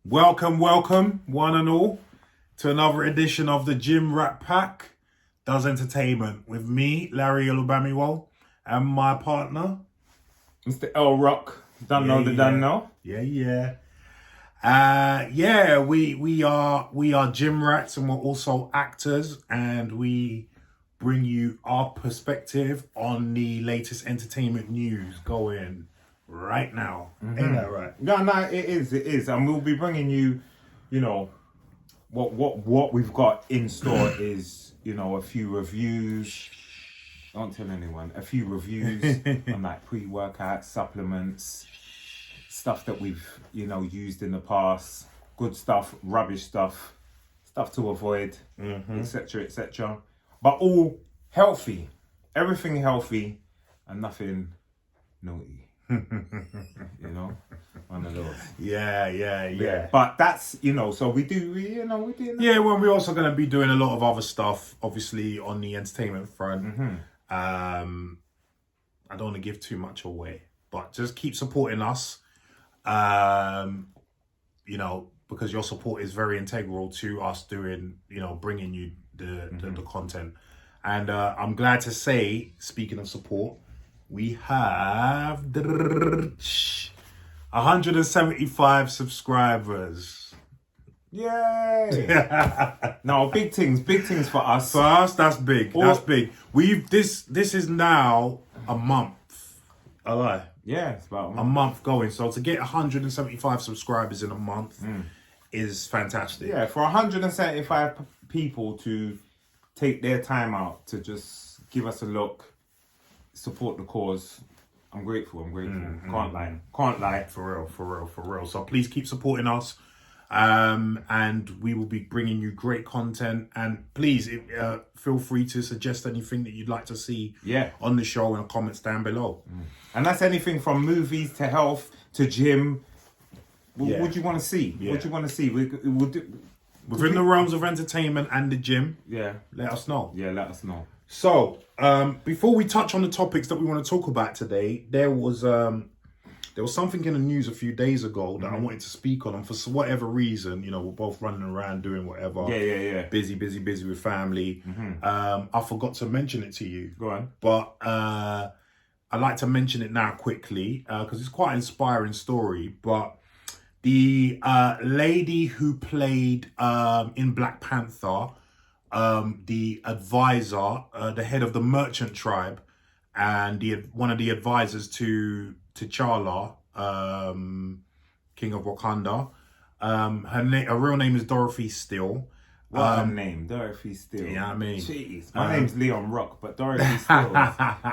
Welcome, one and all, to another edition of the Gym Rat Pack Does Entertainment with me, Larry Olubamiwo, and my partner, Mr. L Rock. Don't know. We are gym rats, and we're also actors, and we bring you our perspective on the latest entertainment news going right now. Ain't that right? No, it is, and we'll be bringing you, what we've got in store is, a few reviews. Don't tell anyone. A few reviews on like pre-workout supplements, stuff that we've used in the past, good stuff, rubbish stuff to avoid, etc. But all healthy, everything healthy, and nothing naughty. One of those. Yeah. But that's so we do. Yeah, well, we're also going to be doing a lot of other stuff, obviously, on the entertainment front. I don't want to give too much away, but just keep supporting us. Because your support is very integral to us doing, bringing you the content. And I'm glad to say, speaking of support, we have 175 subscribers. Yay! No, big things for us. For us, that's big. That's big. This is now a month. I lie. Yeah, it's about a month going. So to get 175 subscribers in a month is fantastic. Yeah, for 175 people to take their time out to just give us a look, support the cause. I'm grateful. Can't lie. For real. So please keep supporting us. And we will be bringing you great content. And please feel free to suggest anything that you'd like to see on the show in the comments down below. And that's anything from movies to health to gym. What do you want to see? What do you want to see? We'll do within the realms of entertainment and the gym. Yeah. Let us know. Yeah, let us know. So, before we touch on the topics that we want to talk about today, there was something in the news a few days ago that I wanted to speak on, and for whatever reason, we're both running around doing whatever. Yeah. Busy with family. I forgot to mention it to you. Go on. But I'd like to mention it now quickly because it's quite an inspiring story. But the lady who played in Black Panther, the advisor, the head of the merchant tribe, and one of the advisors to T'Challa, King of Wakanda. Her real name is Dorothy Steele. What a name, Dorothy Steele. Yeah, I mean, jeez, my name's Leon Rock, but Dorothy Steele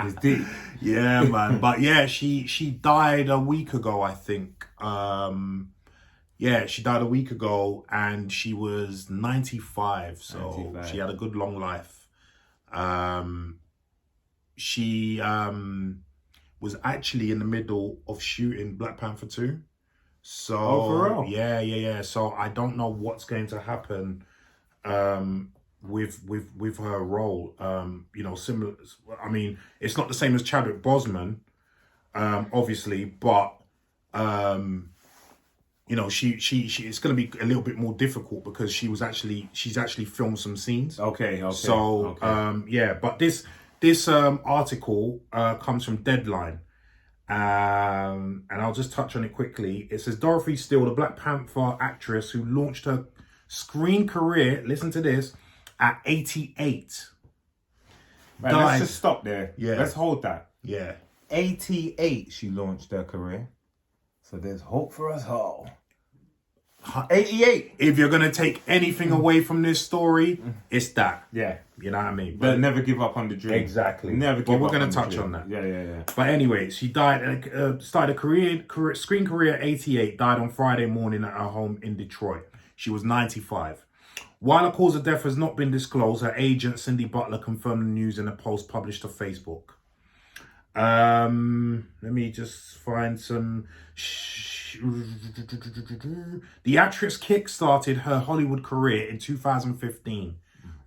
is deep. Yeah, man. But yeah, she died a week ago, I think. She died a week ago, and she was 95, so 95. She had a good long life. She was actually in the middle of shooting Black Panther 2. So, for real? Yeah. So I don't know what's going to happen with her role. Similar. I mean, it's not the same as Chadwick Boseman, obviously, but she it's going to be a little bit more difficult because she's actually filmed some scenes. Okay. So but this article comes from Deadline, and I'll just touch on it quickly. It says Dorothy Steele, the Black Panther actress who launched her screen career, listen to this, at 88. Right, let's just stop there. Yeah. Let's hold that. Yeah. 88 she launched her career. So there's hope for us all. 88. If you're going to take anything away from this story, it's that. Yeah. You know what I mean? But never give up on the dream. Exactly. Never give up. But we're going to on touch on that. Yeah. But anyway, she died, started a screen career at 88, died on Friday morning at her home in Detroit. She was 95. While a cause of death has not been disclosed, her agent, Cindy Butler, confirmed the news in a post published to Facebook. Let me just find some. The actress kick-started her Hollywood career in 2015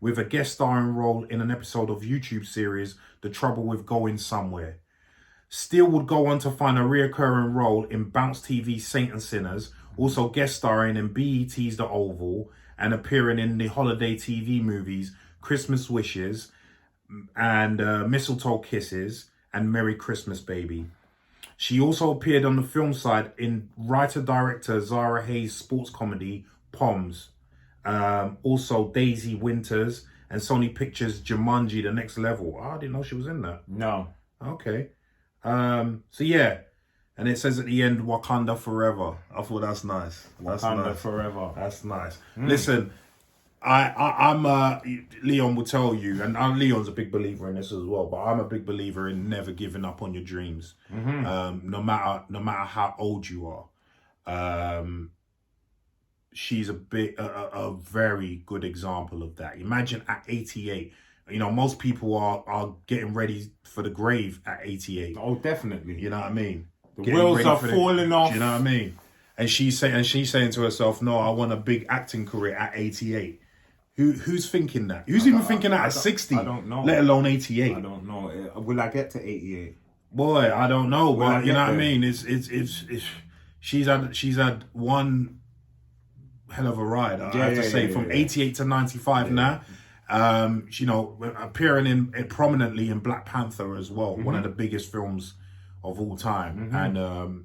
with a guest starring role in an episode of YouTube series The Trouble with Going Somewhere. Steele would go on to find a reoccurring role in Bounce TV's Saint and Sinners, also guest starring in BET's The Oval and appearing in the holiday TV movies Christmas Wishes and Mistletoe Kisses and Merry Christmas Baby. She also appeared on the film side in writer-director Zara Hayes' sports comedy Poms, also Daisy Winters and Sony Pictures' Jumanji: The Next Level. Oh, I didn't know she was in that. No. Okay. So yeah, and it says at the end, Wakanda Forever. I thought that's nice. That's Wakanda nice. Forever. That's nice. Listen, I'm Leon will tell you, and Leon's a big believer in this as well, but I'm a big believer in never giving up on your dreams. No matter how old you are. She's a very good example of that. Imagine at 88. You know, most people are getting ready for the grave at 88. Oh, definitely. You know what I mean? The wheels are falling off. You know what I mean? And she's saying to herself, "No, I want a big acting career at 88." Who's thinking that? Who's even thinking that at 60? I don't know. Let alone 88. I don't know. Will I get to 88? Boy, I don't know. But you know what I mean? It's she's had one hell of a ride. I have to say, from 88 to 95 now. You know, appearing in prominently in Black Panther as well, one of the biggest films of all time, and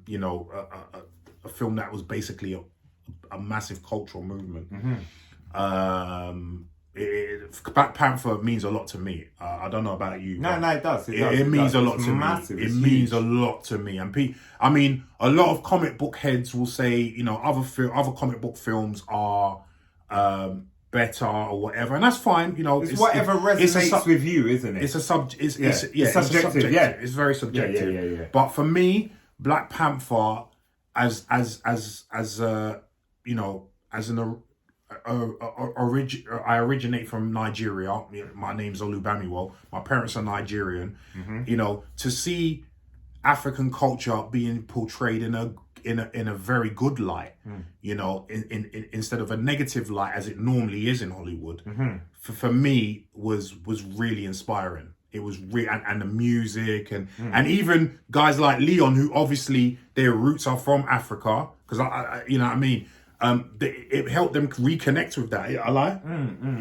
you know, a film that was basically a massive cultural movement. Black Panther means a lot to me. I don't know about you. No, it does. It means a lot to massive. me. It means a lot to me. And I mean, a lot of comic book heads will say, you know, other comic book films are better or whatever, and that's fine. You know, it's whatever resonates with you, isn't it? It's a subjective. Yeah, it's very subjective. Yeah. But for me, Black Panther, as you know, as an I originate from Nigeria. My name's Olubamiwo. My parents are Nigerian. You know, to see African culture being portrayed in a very good light, you know, in instead of a negative light as it normally is in Hollywood, for me was really inspiring. It was and the music and even guys like Leon, who obviously their roots are from Africa, because I you know what I mean. It helped them reconnect with that. I like,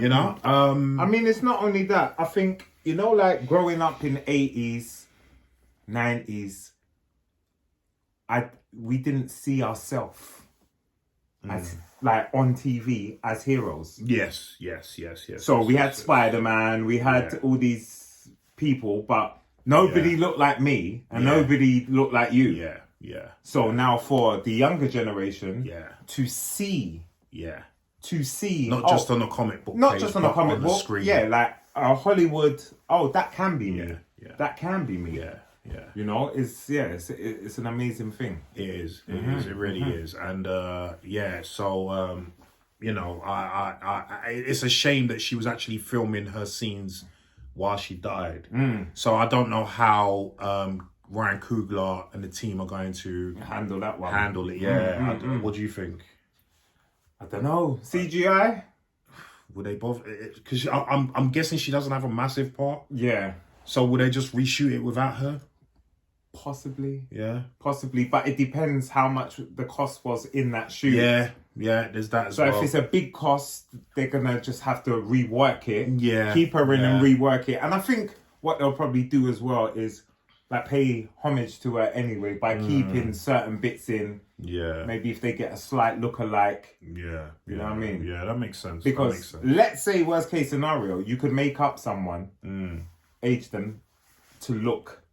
you know. I mean, it's not only that. I think, you know, like growing up in the 80s, 90s, we didn't see ourselves as like on TV as heroes. Yes. So we had Spider-Man, we had all these people, but nobody looked like me and nobody looked like you. Yeah. So now for the younger generation, to see, not just on a comic book, not page, just on a comic book, screen. like Hollywood. Oh, that can be me. That can be me. Yeah. You know, it's an amazing thing. It is. It really is. And so you know, I it's a shame that she was actually filming her scenes while she died. So I don't know how Ryan Coogler and the team are going to handle that one. Handle it, yeah. What do you think? I don't know. CGI? Would they bother? Because I'm guessing she doesn't have a massive part. Yeah. So would they just reshoot it without her? Possibly. Yeah. Possibly, but it depends how much the cost was in that shoot. Yeah. There's that as well. So if it's a big cost, they're gonna just have to rework it. Yeah. Keep her in and rework it. And I think what they'll probably do as well is like pay homage to her anyway by keeping certain bits in. Yeah. Maybe if they get a slight look-alike. Yeah. You know what I mean? Yeah, that makes sense. Because let's say worst case scenario, you could make up someone, age them to look.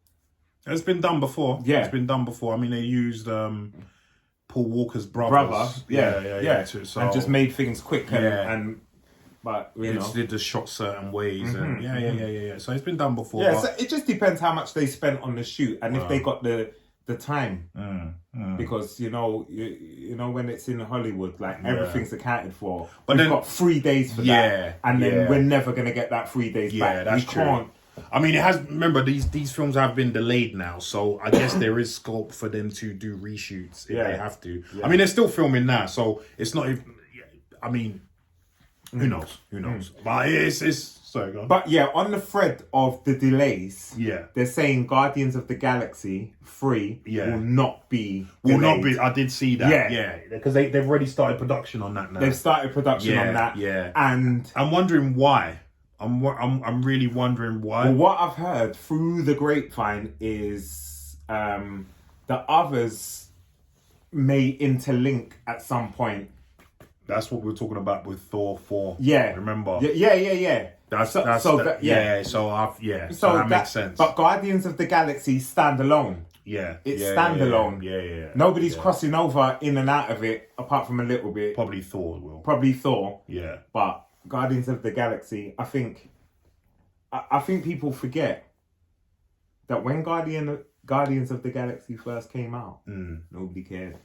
It's been done before. Yeah. It's been done before. I mean, they used Paul Walker's brother. Yeah. So, and just made things quick but you know, did the shot certain ways and yeah. So it's been done before. Yeah, so it just depends how much they spent on the shoot and if they got the time. Because you know when it's in Hollywood, like everything's accounted for. But we've got 3 days for that, and then we're never gonna get that 3 days back. That's we can't. I mean, it has. Remember, these films have been delayed now, so I guess there is scope for them to do reshoots if they have to. Yeah. I mean, they're still filming now, so it's not. I mean, who knows? Who knows? But it's. Sorry, go on. But yeah, on the thread of the delays, Yeah. they're saying Guardians of the Galaxy 3 will not be Will delayed. not be. I did see that. Yeah, because they've already started production on that now. They've started production on that. Yeah, and I'm wondering why. I'm really wondering why. Well, what I've heard through the grapevine is the others may interlink at some point. That's what we were talking about with Thor 4. Yeah. Remember? Yeah. So that makes sense. But Guardians of the Galaxy standalone. Yeah. It's standalone. Yeah. Nobody's crossing over in and out of it apart from a little bit. Probably Thor will. Probably Thor. Yeah. But Guardians of the Galaxy, I think people forget that when Guardians of the Galaxy first came out, nobody cared.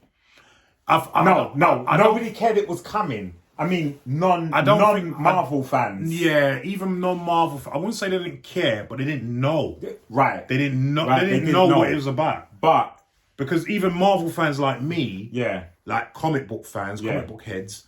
Nobody cared it was coming. I mean, non-Marvel fans. Yeah, even non-Marvel fans. I wouldn't say they didn't care, but they didn't know. Right. They didn't know. Right. They didn't know what it was about. But because even Marvel fans like me, like comic book fans, comic book heads,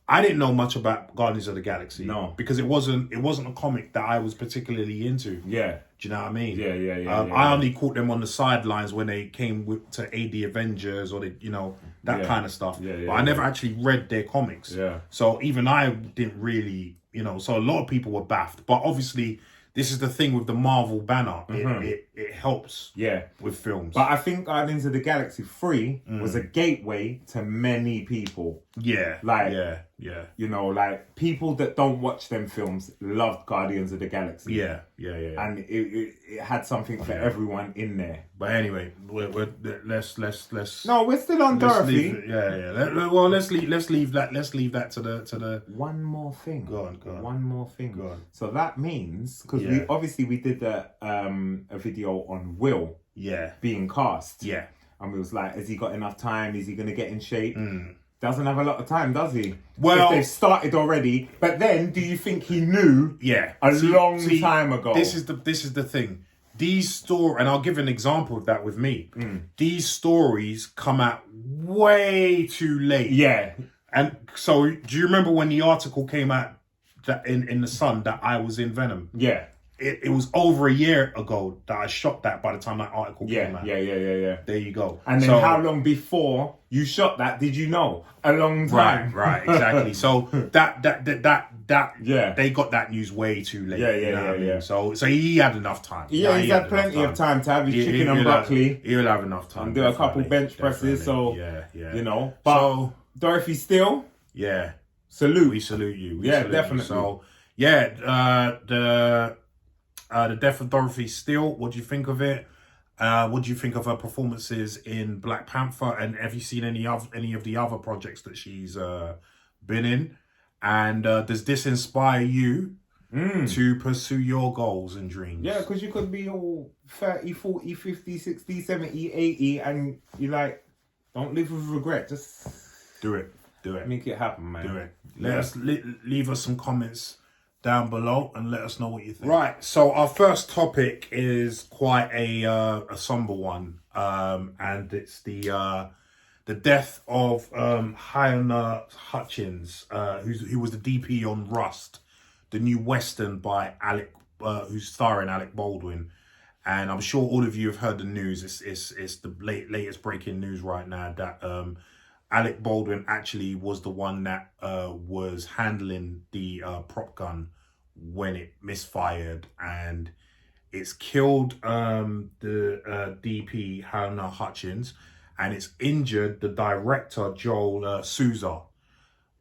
I didn't know much about Guardians of the Galaxy. No, because it wasn't a comic that I was particularly into. Yeah. Do you know what I mean? Yeah. I only caught them on the sidelines when they came to aid the Avengers or that kind of stuff. But I never actually read their comics. Yeah. So even I didn't really, so a lot of people were baffed. But obviously, this is the thing with the Marvel banner. It helps with films. But I think Guardians of the Galaxy 3 was a gateway to many people. Yeah. Like people that don't watch them films loved Guardians of the Galaxy. Yeah. And it had something for everyone in there. But anyway, let's. No, we're still on Dorothy. Let's leave that to the. One more thing. Go on. One more thing. Go on. So that means because we did a video on Will. Being cast. Yeah. And we was like, has he got enough time? Is he going to get in shape? Doesn't have a lot of time, does he? Well, if they've started already. But then, do you think he knew? A long time ago. This is the thing. These stories, and I'll give an example of that with me. These stories come out way too late. Yeah. And so, do you remember when the article came out that in the Sun that I was in Venom? Yeah. It was over a year ago that I shot that by the time that article came out. Yeah. There you go. And then how long before you shot that did you know? A long time. Right, exactly. So that they got that news way too late. Yeah. So he had enough time. Yeah, he's had plenty of time to have his chicken and broccoli. He'll have enough time. And do a couple bench presses. So yeah. But Dorothy Steele. Yeah. Salute. We salute you. Definitely. So the death of Dorothy Steele, what do you think of it? What do you think of her performances in Black Panther? And have you seen any of the other projects that she's been in? And does this inspire you to pursue your goals and dreams? Yeah, because you could be all 30, 40, 50, 60, 70, 80, and you like, don't live with regret. Just do it. Make it happen, man. Do it. Let us leave us some comments down below and let us know what you think. Right, so our first topic is quite a somber one, and it's the death of Halyna Hutchins, who was the DP on Rust, the new Western by ALEC, who's starring ALEC Baldwin. And I'm sure all of you have heard the news. It's the latest breaking news right now that ALEC Baldwin actually was the one that was handling the prop gun when it misfired, and it's killed the DP Halyna Hutchins, and it's injured the director Joel Souza.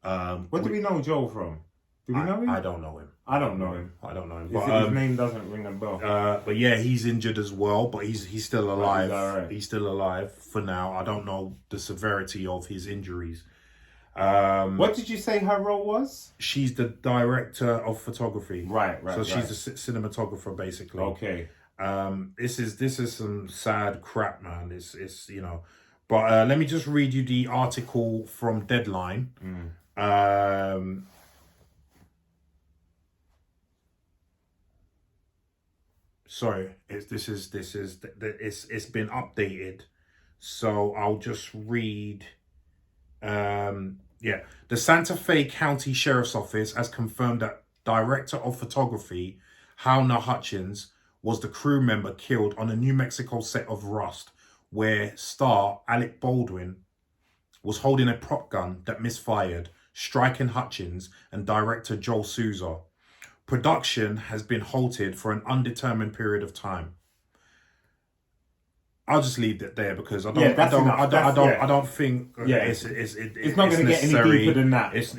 What do we know Joel from? Do we know him? I don't know him. I don't know him. But, his name doesn't ring a bell. But yeah, he's injured as well, but he's still alive. Right. He's still alive for now. I don't know the severity of his injuries. What did you say her role was? She's the director of photography. Right. So she's the cinematographer, basically. Okay. This is some sad crap, man. It's But let me just read you the article from Deadline. sorry, it's been updated. So I'll just read. Yeah, the Santa Fe County Sheriff's Office has confirmed that Director of Photography Halna Hutchins was the crew member killed on a New Mexico set of Rust, where star ALEC Baldwin was holding a prop gun that misfired, striking Hutchins and director Joel Souza. Production has been halted for an undetermined period of time. I'll just leave it there because I don't think it's not going to get any deeper than that. That's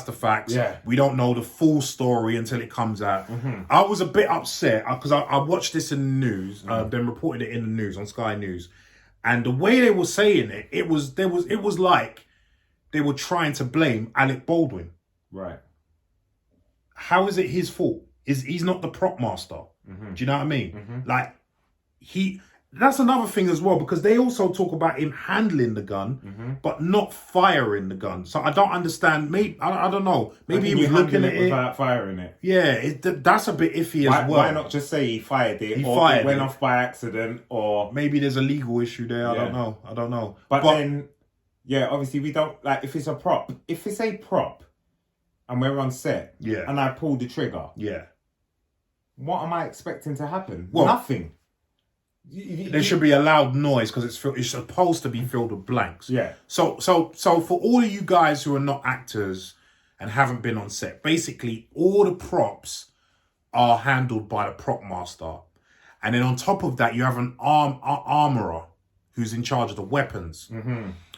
the facts. Yeah. We don't know the full story until it comes out. I was a bit upset because I watched this in the news, then reported it in the news on Sky News, and the way they were saying it, it was like they were trying to blame ALEC Baldwin. Right. How is it his fault? He's not the prop master? Do you know what I mean? Like. That's another thing as well, because they also talk about him handling the gun, but not firing the gun. So I don't understand. Maybe I don't know. Maybe he was looking at it without firing it. Yeah, that's a bit iffy as well. Why not just say he fired it, or it went off by accident, or maybe there's a legal issue there. I don't know. But then, yeah, obviously we don't like if it's a prop. If it's a prop, and we're on set, and I pull the trigger, what am I expecting to happen? Well, nothing. There should be a loud noise because it's supposed to be filled with blanks. Yeah. So for all of you guys who are not actors and haven't been on set, basically all the props are handled by the prop master, and then on top of that you have an armorer who's in charge of the weapons.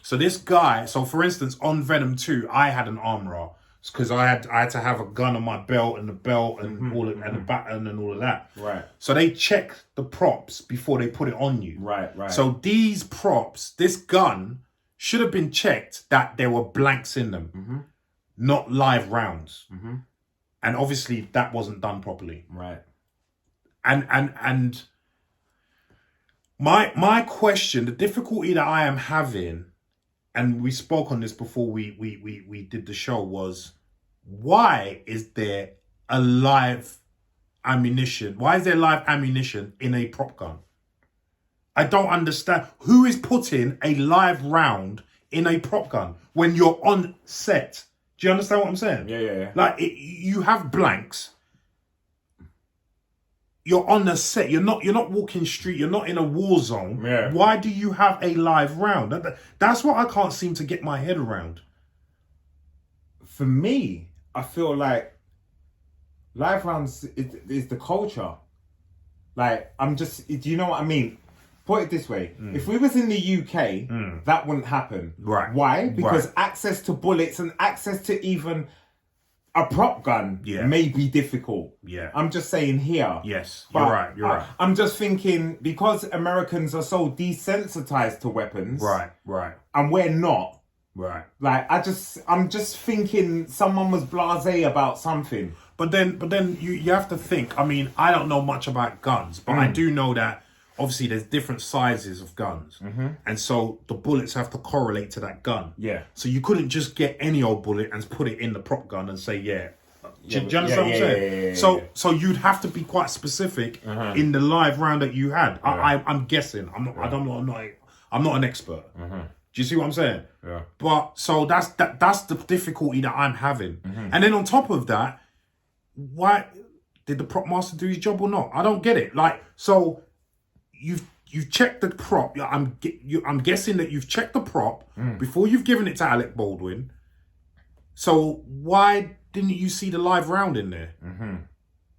So this guy, so for instance on Venom 2, I had an armorer because I had to have a gun on my belt and the belt and all of, and the baton and all of that. Right. So they check the props before they put it on you. Right. So these props, this gun should have been checked that there were blanks in them, not live rounds. And obviously that wasn't done properly. Right. And my question, the difficulty that I am having, and we spoke on this before we did the show, was why is there live ammunition in a prop gun? I don't understand. Who is putting a live round in a prop gun when you're on set? Do you understand what I'm saying? Yeah. Like, you have blanks. You're on the set. You're not walking street. You're not in a war zone. Yeah. Why do you have a live round? That's what I can't seem to get my head around. For me, I feel like live rounds is the culture. Like, do you know what I mean? Put it this way. If we was in the UK, that wouldn't happen. Right. Why? Because access to bullets and access to even a prop gun may be difficult. Yeah. I'm just saying here. Yes, you're right. I'm just thinking, because Americans are so desensitized to weapons. Right. And we're not. Right. Like, I'm just thinking someone was blasé about something. But then you have to think, I mean, I don't know much about guns, but I do know that obviously there's different sizes of guns. And so the bullets have to correlate to that gun. Yeah. So you couldn't just get any old bullet and put it in the prop gun and say, do you understand what I'm saying? So you'd have to be quite specific in the live round that you had. I'm guessing. I'm not an expert. Do you see what I'm saying? Yeah. But so that's the difficulty that I'm having. And then on top of that, why did the prop master do his job or not? I don't get it. Like, so you've checked the prop. I'm guessing that you've checked the prop before you've given it to ALEC Baldwin. So why didn't you see the live round in there?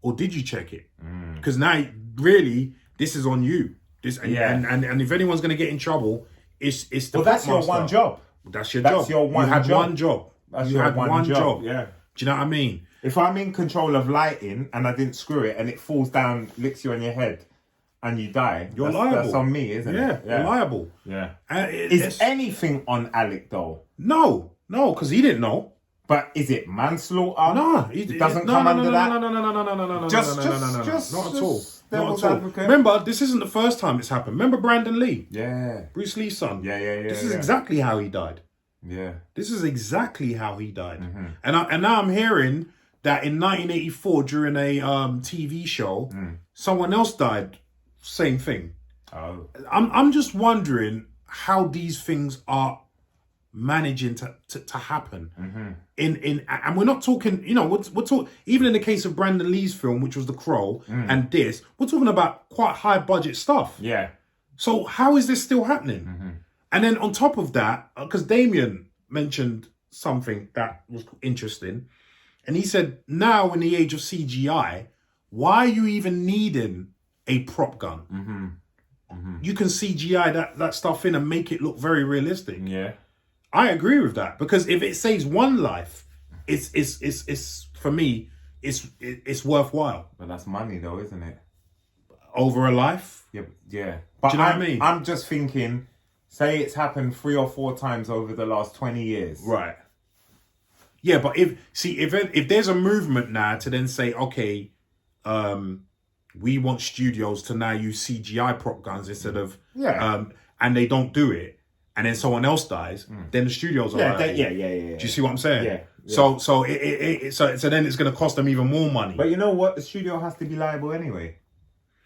Or did you check it? Because now, really, this is on you. And if anyone's going to get in trouble, it's the prop that's master. your one job. That's your job. Your one you had job. one job. You had one job. Yeah. Do you know what I mean? If I'm in control of lighting and I didn't screw it and it falls down, licks you on your head, and you die, you're liable. That's on me, isn't it? Yeah, you're liable. Yeah. Is anything on ALEC though? No, because he didn't know. But is it manslaughter? No, it doesn't come under that. No. Just not at all. Devil's advocate. Remember, this isn't the first time it's happened. Remember Brandon Lee? Yeah. Bruce Lee's son. Yeah. This is exactly how he died. Yeah. This is exactly how he died. And now I'm hearing that in 1984 during a TV show, someone else died. Same thing. Oh. I'm just wondering how these things are managing to happen. And we're not talking, you know, we're talking, even in the case of Brandon Lee's film, which was The Crow, and this, we're talking about quite high budget stuff. Yeah. So how is this still happening? And then on top of that, because Damien mentioned something that was interesting, and he said, now in the age of CGI, why are you even needing a prop gun? You can CGI that stuff in and make it look very realistic. Yeah. I agree with that, because if it saves one life, it's for me, it's worthwhile. But that's money though, isn't it? Over a life? Yeah, yeah. But do you know what I mean? I'm just thinking, say it's happened 3 or 4 times over the last 20 years. Right. Yeah, but if there's a movement now to then say, okay, we want studios to now use CGI prop guns instead of and they don't do it, and then someone else dies, then the studios are yeah. Do you see what I'm saying? Yeah. So then it's going to cost them even more money. But you know what? The studio has to be liable anyway.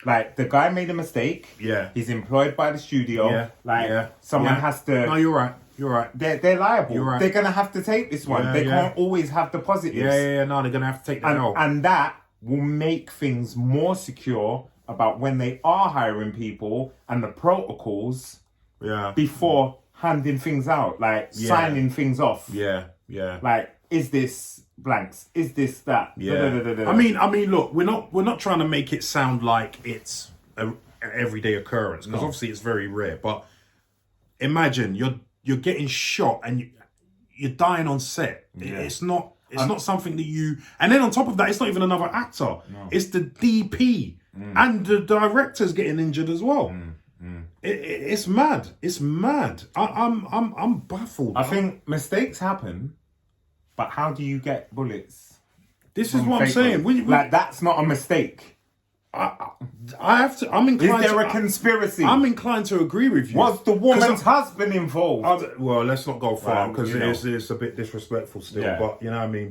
Like, the guy made a mistake. Yeah. He's employed by the studio. Yeah. Like, someone has to... No, you're right. You're right. They're liable. You're right. They're going to have to take this one. They can't always have the positives. Yeah. No, they're going to have to take that out. And that will make things more secure about when they are hiring people and the protocols before handing things out, like signing things off. Yeah. Like, is this blanks? Is this that? Yeah. I mean, look, we're not trying to make it sound like it's an everyday occurrence, because obviously it's very rare. But imagine you're getting shot and you're dying on set. Yeah. It's not something that you. And then on top of that, it's not even another actor. No. It's the DP and the director's getting injured as well. It's mad. It's mad. I'm baffled. I think mistakes happen, but how do you get bullets? This is what I'm saying. Like, that's not a mistake. I have to. I'm inclined. Is there a conspiracy? I'm inclined to agree with you. Was the woman's husband involved? Well, let's not go far, because it's a bit disrespectful still. Yeah. But you know what I mean.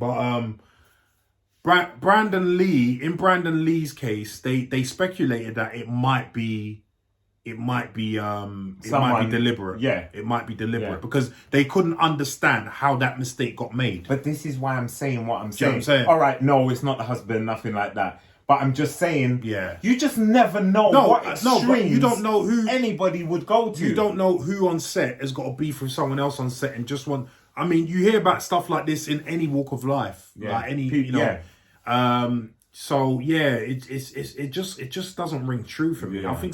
But Brandon Lee, in Brandon Lee's case, they speculated that it might be deliberate. Yeah. It might be deliberate because they couldn't understand how that mistake got made. But this is why I'm saying what I'm Do you know saying. what I'm saying? All right, no, it's not the husband, nothing like that. But I'm just saying, you just never know what extremes but you don't know who anybody would go to. You don't know who on set has got a beef with someone else on set and just want. I mean, you hear about stuff like this in any walk of life, like any, you know. So it just doesn't ring true for me. Yeah. I think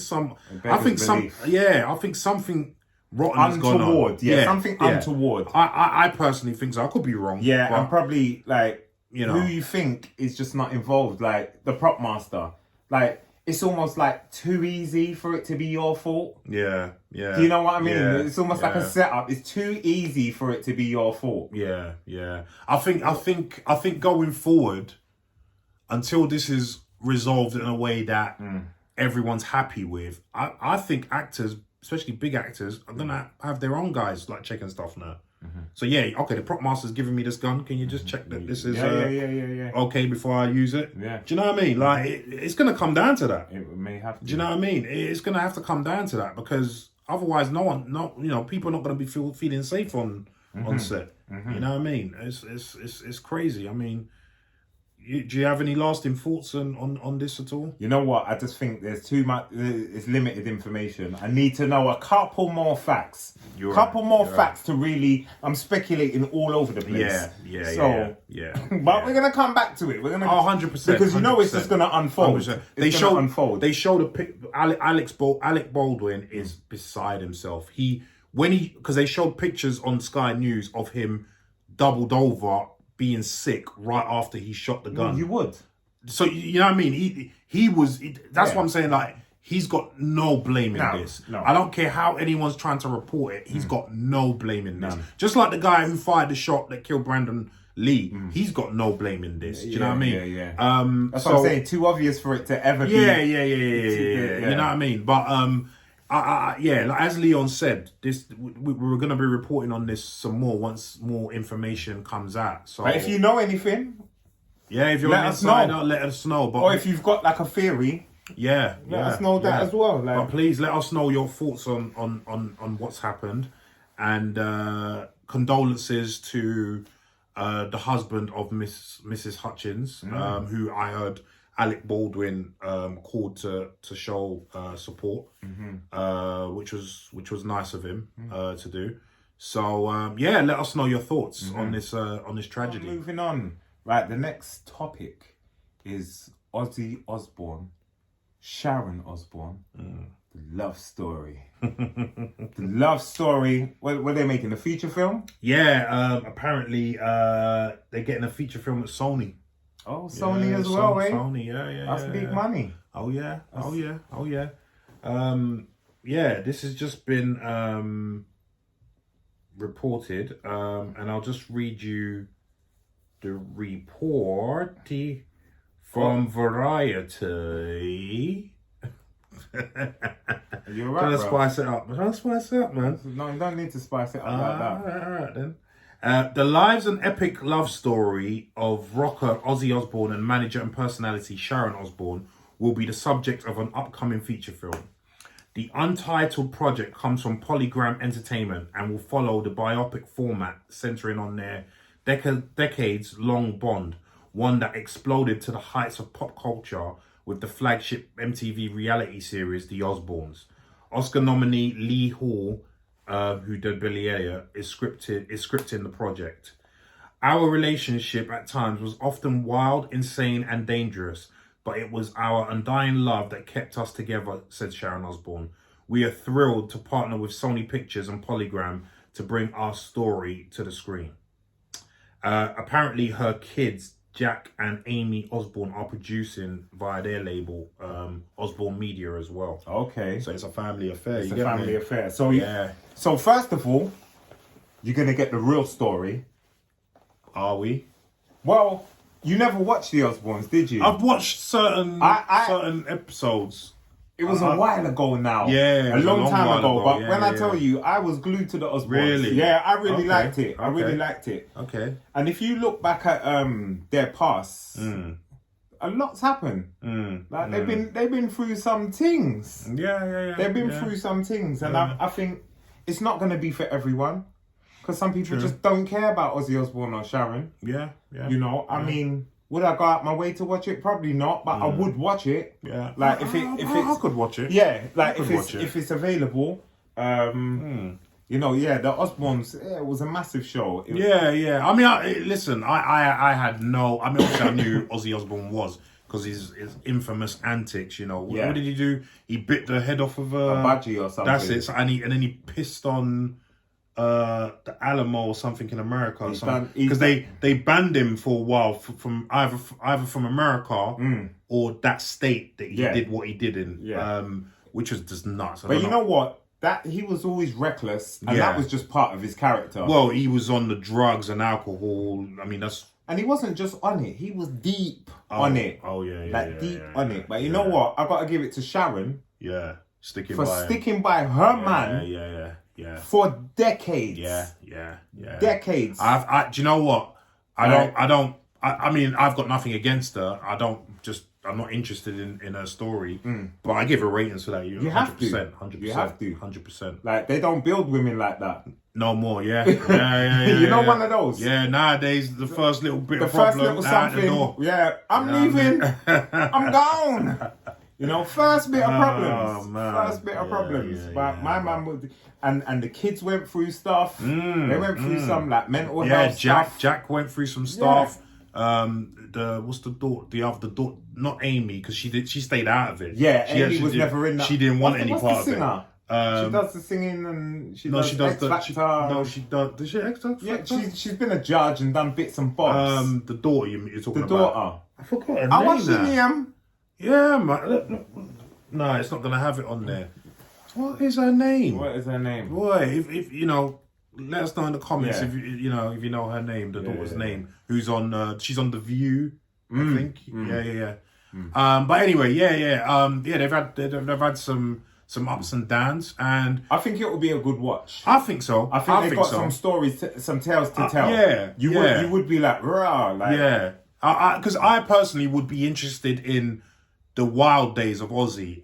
something rotten has gone on. Something untoward. I personally think so. I could be wrong. Yeah, and probably like, you know, who you think is just not involved, like the prop master. Like, it's almost like too easy for it to be your fault. Yeah. Do you know what I mean? It's almost like a setup. It's too easy for it to be your fault. Yeah. I think going forward, until this is resolved in a way that everyone's happy with, I think actors, especially big actors, are gonna have their own guys like checking stuff now. So the prop master's giving me this gun. Can you just check that this is okay before I use it? Yeah. Do you know what I mean? Like, it's gonna come down to that. It may have to. Do you know what I mean? It's gonna have to come down to that, because otherwise, people are not gonna be feeling safe on set. You know what I mean? It's crazy. I mean, do you have any lasting thoughts on this at all? You know what? I just think there's too much. It's limited information. I need to know a couple more facts. To really. I'm speculating all over the place. Yeah. But we're gonna come back to it. We're gonna 100%, because you know it's just gonna unfold. 100%. They showed a pic. Alec Baldwin is beside himself. Because they showed pictures on Sky News of him doubled over, being sick right after he shot the gun. You would. So you know what I mean? He was. That's what I'm saying. Like, he's got no blame in this. No. I don't care how anyone's trying to report it. He's got no blame in this. Just like the guy who fired the shot that killed Brandon Lee, he's got no blame in this. Do you know what I mean? Yeah. That's what I'm saying. Too obvious for it to ever be. Yeah. You know what I mean? But like as Leon said, we're going to be reporting on this some more once more information comes out. So, but if you know anything, Yeah, if you're Let an us know. insider, let us know. But Or if you've got like a theory, let us know that as well. Like, but please let us know your thoughts on what's happened, and condolences to the husband of Mrs. Hutchins, who I heard ALEC BALDWIN called to show support, which was nice of him to do. So let us know your thoughts on this tragedy. Moving on. Right, the next topic is Ozzy Osbourne, Sharon Osbourne, the love story. The love story. Were they making a feature film? Yeah, apparently they're getting a feature film at Sony. Oh, Sony as well, eh? Sony, yeah. That's big money. Oh yeah. This has just been reported, and I'll just read you the report from Variety. You're right, Trying to bro. spice it up. Man. No, you don't need to spice it up like that. All right then. The lives and epic love story of rocker Ozzy Osbourne and manager and personality Sharon Osbourne will be the subject of an upcoming feature film. The Untitled project comes from Polygram Entertainment and will follow the biopic format centering on their decades-long bond, one that exploded to the heights of pop culture with the flagship MTV reality series The Osbournes. Oscar nominee Lee Hall, who did Billy Elliot, is scripting the project. Our relationship at times was often wild, insane and dangerous, but it was our undying love that kept us together, said Sharon Osbourne. We are thrilled to partner with Sony Pictures and Polygram to bring our story to the screen. Apparently her kids, Jack and Amy Osbourne, are producing via their label, Osbourne Media as well. Okay. So it's a family affair. It's a family affair. So yeah. So first of all, you're going to get the real story. Are we? Well, you never watched The Osbournes, did you? I've watched certain episodes. It was a while ago now. Yeah, a long time ago. But yeah, when I tell you, I was glued to the Osbournes. Really? Yeah, I really liked it. I really liked it. Okay. And if you look back at their past, a lot's happened. They've been through some things. Yeah. They've been through some things, and I think it's not going to be for everyone, because some people just don't care about Ozzy Osbourne or Sharon. Yeah. You know, I mean, would I go out my way to watch it? Probably not, but I would watch it. Yeah. Like I could watch it. Yeah, like if it's available. You know, the Osbournes, it was a massive show. Yeah. I mean, listen, I had no. I mean, obviously, I knew Ozzy Osbourne was because his infamous antics. You know, what did he do? He bit the head off of a budgie or something. That's it. So, and then he pissed on the Alamo or something in America or something, because they banned him for a while from either from America or that state that he did what he did in, which was just nuts. But you know what? That he was always reckless, and that was just part of his character. Well, he was on the drugs and alcohol. I mean, and he wasn't just on it; he was deep on it. Oh yeah, deep on it. But you know what? I got to give it to Sharon. Yeah, sticking by her man. Yeah. For decades. Yeah. Decades. Do you know what? I mean, I've got nothing against her. I'm not interested in her story, but I give her ratings for that. You have to. 100%. You have to. 100%. Like, they don't build women like that. No more, yeah. You know, one of those. Yeah, nowadays, the first little bit of first problem, little something. the door. Yeah, I'm leaving. I'm gone. You know, first bit of problems. First bit of problems. But my man would... And the kids went through stuff. They went through some like mental health stuff. Jack went through some stuff. What's the daughter? The other daughter, not Amy, because she stayed out of it. Yeah, Amy was never in that. She didn't want any part of it. She does the singing and she does X Factor. Does she X Factor? Yeah, she's been a judge and done bits and bobs. The daughter you're talking about. The daughter. I forgot her name. I watched the name. Yeah, man. No, it's not gonna have it on there. What is her name? Boy, if you know, let us know in the comments if you know her name, the daughter's name, who's on. She's on The View, I think. Yeah. But anyway, they've had some ups and downs, and I think it will be a good watch. I think so. I think they've got some stories, some tales to tell. You would be like, rah, like. Yeah. Because I personally would be interested in the wild days of Ozzy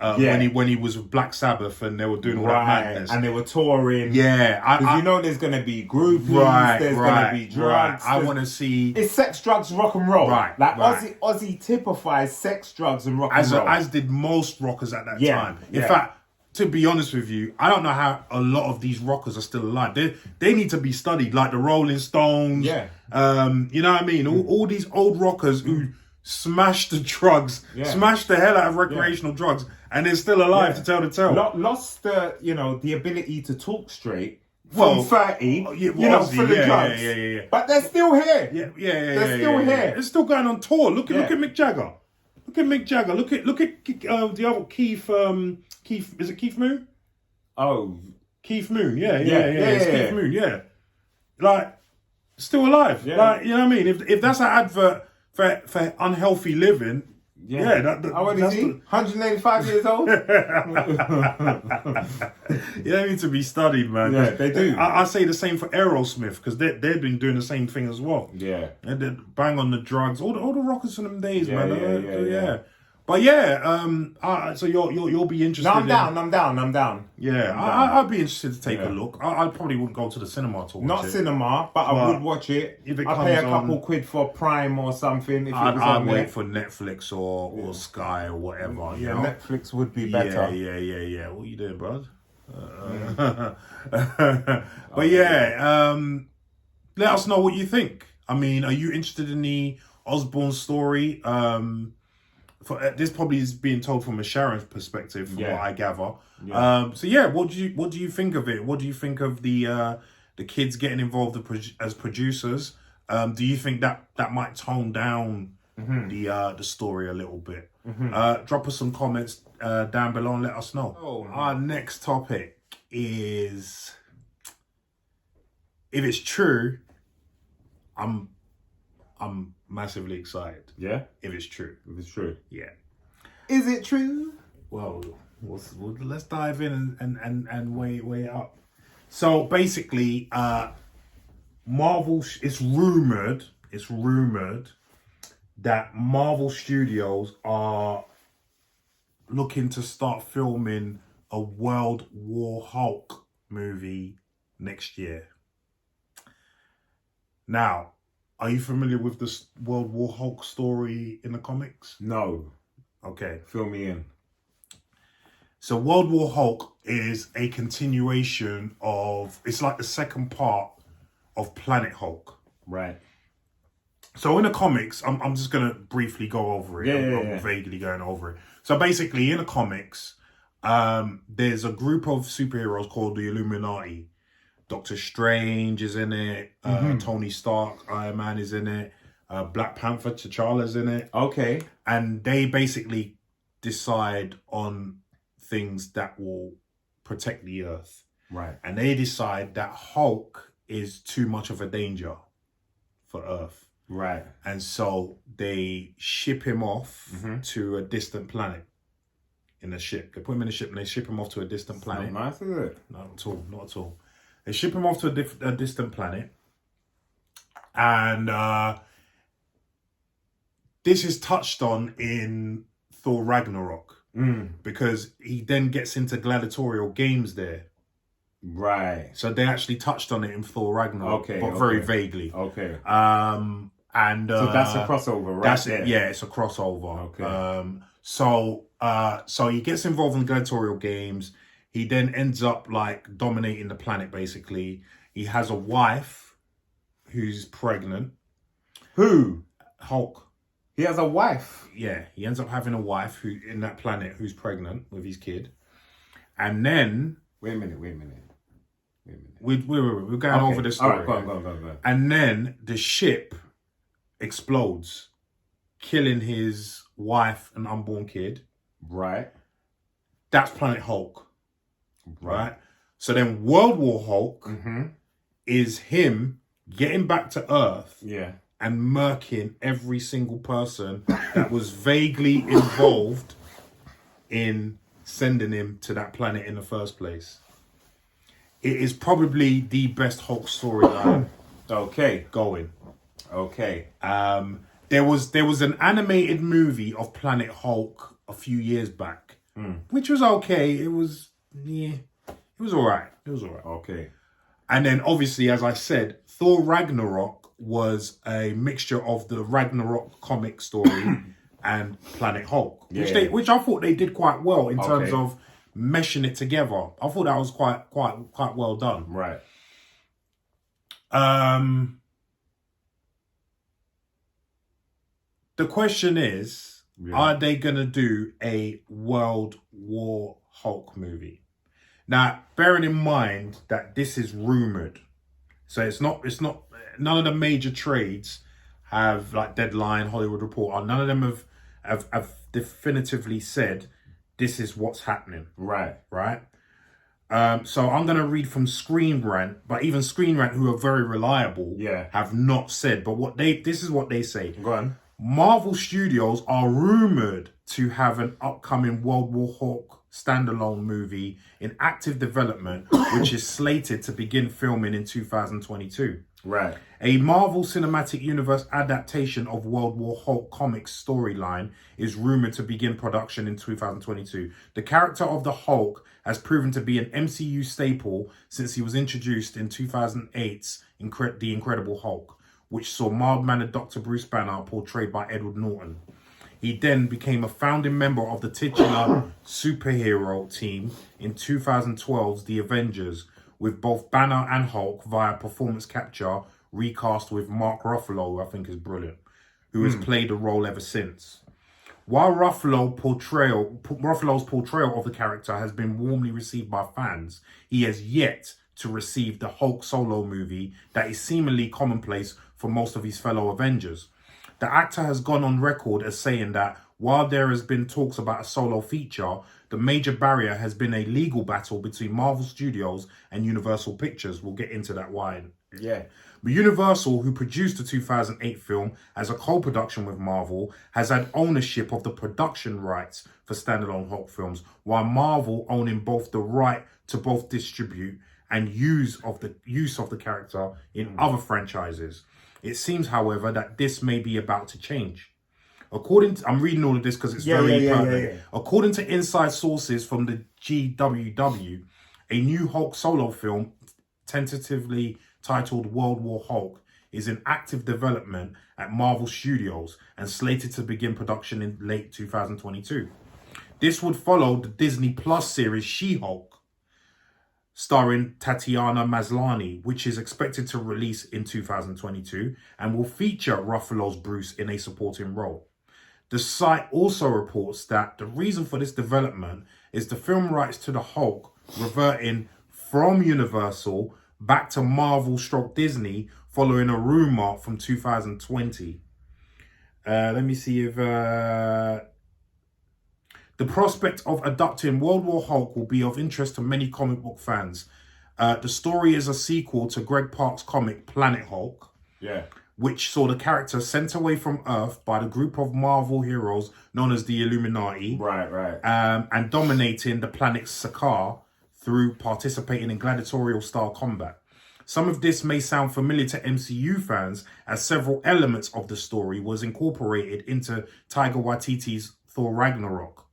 when he was with Black Sabbath and they were doing all that madness and they were touring. Yeah, because you know there's gonna be groupies, there's gonna be drugs. I want to see it's sex, drugs, rock and roll. Right, like right. Ozzy typifies sex, drugs, and rock and roll, as did most rockers at that time. In fact, to be honest with you, I don't know how a lot of these rockers are still alive. They need to be studied, like the Rolling Stones. Yeah. You know what I mean? All these old rockers who smashed the drugs, smashed the hell out of recreational drugs, and they're still alive to tell the tale. Lost the ability to talk straight from 30, for the drugs. Yeah. But they're still here. They're still here. They're still going on tour. Look at Mick Jagger. Look at Mick Jagger. Look at the other Keith. Keith, is it Keith Moon? Oh, Keith Moon. Yeah. It's Keith Moon. Yeah, like still alive. Yeah. Like, you know what I mean? If that's an advert for unhealthy living. How old is he? 185 years old? They need to be studied, man. Yeah, they do. I say the same for Aerosmith, because they've been doing the same thing as well. Yeah. And they bang on the drugs. All the rockers from them days, man. Yeah. But so you'll be interested. No, I'm down. Yeah, I'd be interested to take a look. I probably wouldn't go to the cinema to watch it. Not cinema, but I would watch it. If it I'd pay a couple quid for Prime or something. If I'd wait for Netflix or Sky or whatever. Yeah, Netflix would be better. Yeah. What are you doing, bud? But let us know what you think. I mean, are you interested in the Osbourne story? This probably is being told from a Sharon's perspective, from what I gather. Yeah. What do you think of it? What do you think of the kids getting involved as producers? Do you think that might tone down the story a little bit? Drop us some comments down below and let us know. Our next topic is, if it's true, I'm massively excited. Yeah? If it's true. If it's true. Yeah. Is it true? Well, let's dive in and weigh it up. So basically, Marvel, it's rumored that Marvel Studios are looking to start filming a World War Hulk movie next year. Now, are you familiar with this World War Hulk story in the comics? No. Okay. Fill me in. So World War Hulk is a continuation of, it's like the second part of Planet Hulk. Right. So in the comics, I'm just going to briefly go over it. I'm vaguely going over it. So basically in the comics, there's a group of superheroes called the Illuminati. Doctor Strange is in it. Tony Stark, Iron Man is in it. Black Panther, T'Challa's in it. Okay. And they basically decide on things that will protect the Earth. Right. And they decide that Hulk is too much of a danger for Earth. Right. And so they ship him off to a distant planet in a ship. They put him in a ship and they ship him off to a distant planet. Not nice, is it? Not at all. They ship him off to a distant planet. And this is touched on in Thor Ragnarok. Because he then gets into gladiatorial games there. Right. So they actually touched on it in Thor Ragnarok, but very vaguely. Okay. And so that's a crossover, right? There. Yeah, it's a crossover. Okay. So he gets involved in gladiatorial games. He then ends up like dominating the planet. Basically, he has a wife who's pregnant. Who? Hulk. He has a wife. Yeah, he ends up having a wife who in that planet who's pregnant with his kid, and then wait a minute. We're going over the story. All right, go on. And then the ship explodes, killing his wife and unborn kid. Right. That's Planet Hulk. Right. So then World War Hulk is him getting back to Earth. Yeah. And murking every single person that was vaguely involved in sending him to that planet in the first place. It is probably the best Hulk storyline going. Okay. There was an animated movie of Planet Hulk a few years back, which was okay. It was all right. It was all right. Okay. And then obviously, as I said, Thor Ragnarok was a mixture of the Ragnarok comic story and Planet Hulk, which I thought they did quite well in terms of meshing it together. I thought that was quite well done. Right. The question is, are they gonna do a World War Hulk movie? Now, bearing in mind that this is rumored, so it's not. None of the major trades have like Deadline, Hollywood Reporter. None of them have definitively said this is what's happening. Right. So I'm gonna read from Screen Rant, but even Screen Rant, who are very reliable, have not said. But this is what they say. Go on. Marvel Studios are rumored to have an upcoming World War Hulk standalone movie in active development, which is slated to begin filming in 2022. Right. A Marvel Cinematic Universe adaptation of World War Hulk comics storyline is rumored to begin production in 2022. The character of the Hulk has proven to be an MCU staple since he was introduced in 2008's The Incredible Hulk, which saw mild-mannered Dr. Bruce Banner portrayed by Edward Norton. He then became a founding member of the titular superhero team in 2012's The Avengers, with both Banner and Hulk via performance capture recast with Mark Ruffalo, who I think is brilliant, who has played the role ever since. While Ruffalo's portrayal of the character has been warmly received by fans, he has yet to receive the Hulk solo movie that is seemingly commonplace for most of his fellow Avengers. The actor has gone on record as saying that while there has been talks about a solo feature, the major barrier has been a legal battle between Marvel Studios and Universal Pictures. We'll get into that why. Yeah. But Universal, who produced the 2008 film as a co-production with Marvel, has had ownership of the production rights for standalone Hulk films, while Marvel owning both the right to both distribute and use of the character in other franchises. It seems, however, that this may be about to change. I'm reading all of this because it's very pertinent. According to inside sources from the GWW, a new Hulk solo film, tentatively titled World War Hulk, is in active development at Marvel Studios and slated to begin production in late 2022. This would follow the Disney Plus series She-Hulk, starring Tatiana Maslany, which is expected to release in 2022 and will feature Ruffalo's Bruce in a supporting role. The site also reports that the reason for this development is the film rights to the Hulk reverting from Universal back to Marvel/Disney following a rumor from 2020. Let me see if... The prospect of adapting World War Hulk will be of interest to many comic book fans. The story is a sequel to Greg Pak's comic Planet Hulk, which saw the character sent away from Earth by the group of Marvel heroes known as the Illuminati, and dominating the planet Sakaar through participating in gladiatorial-style combat. Some of this may sound familiar to MCU fans, as several elements of the story was incorporated into Taika Waititi's Thor Ragnarok.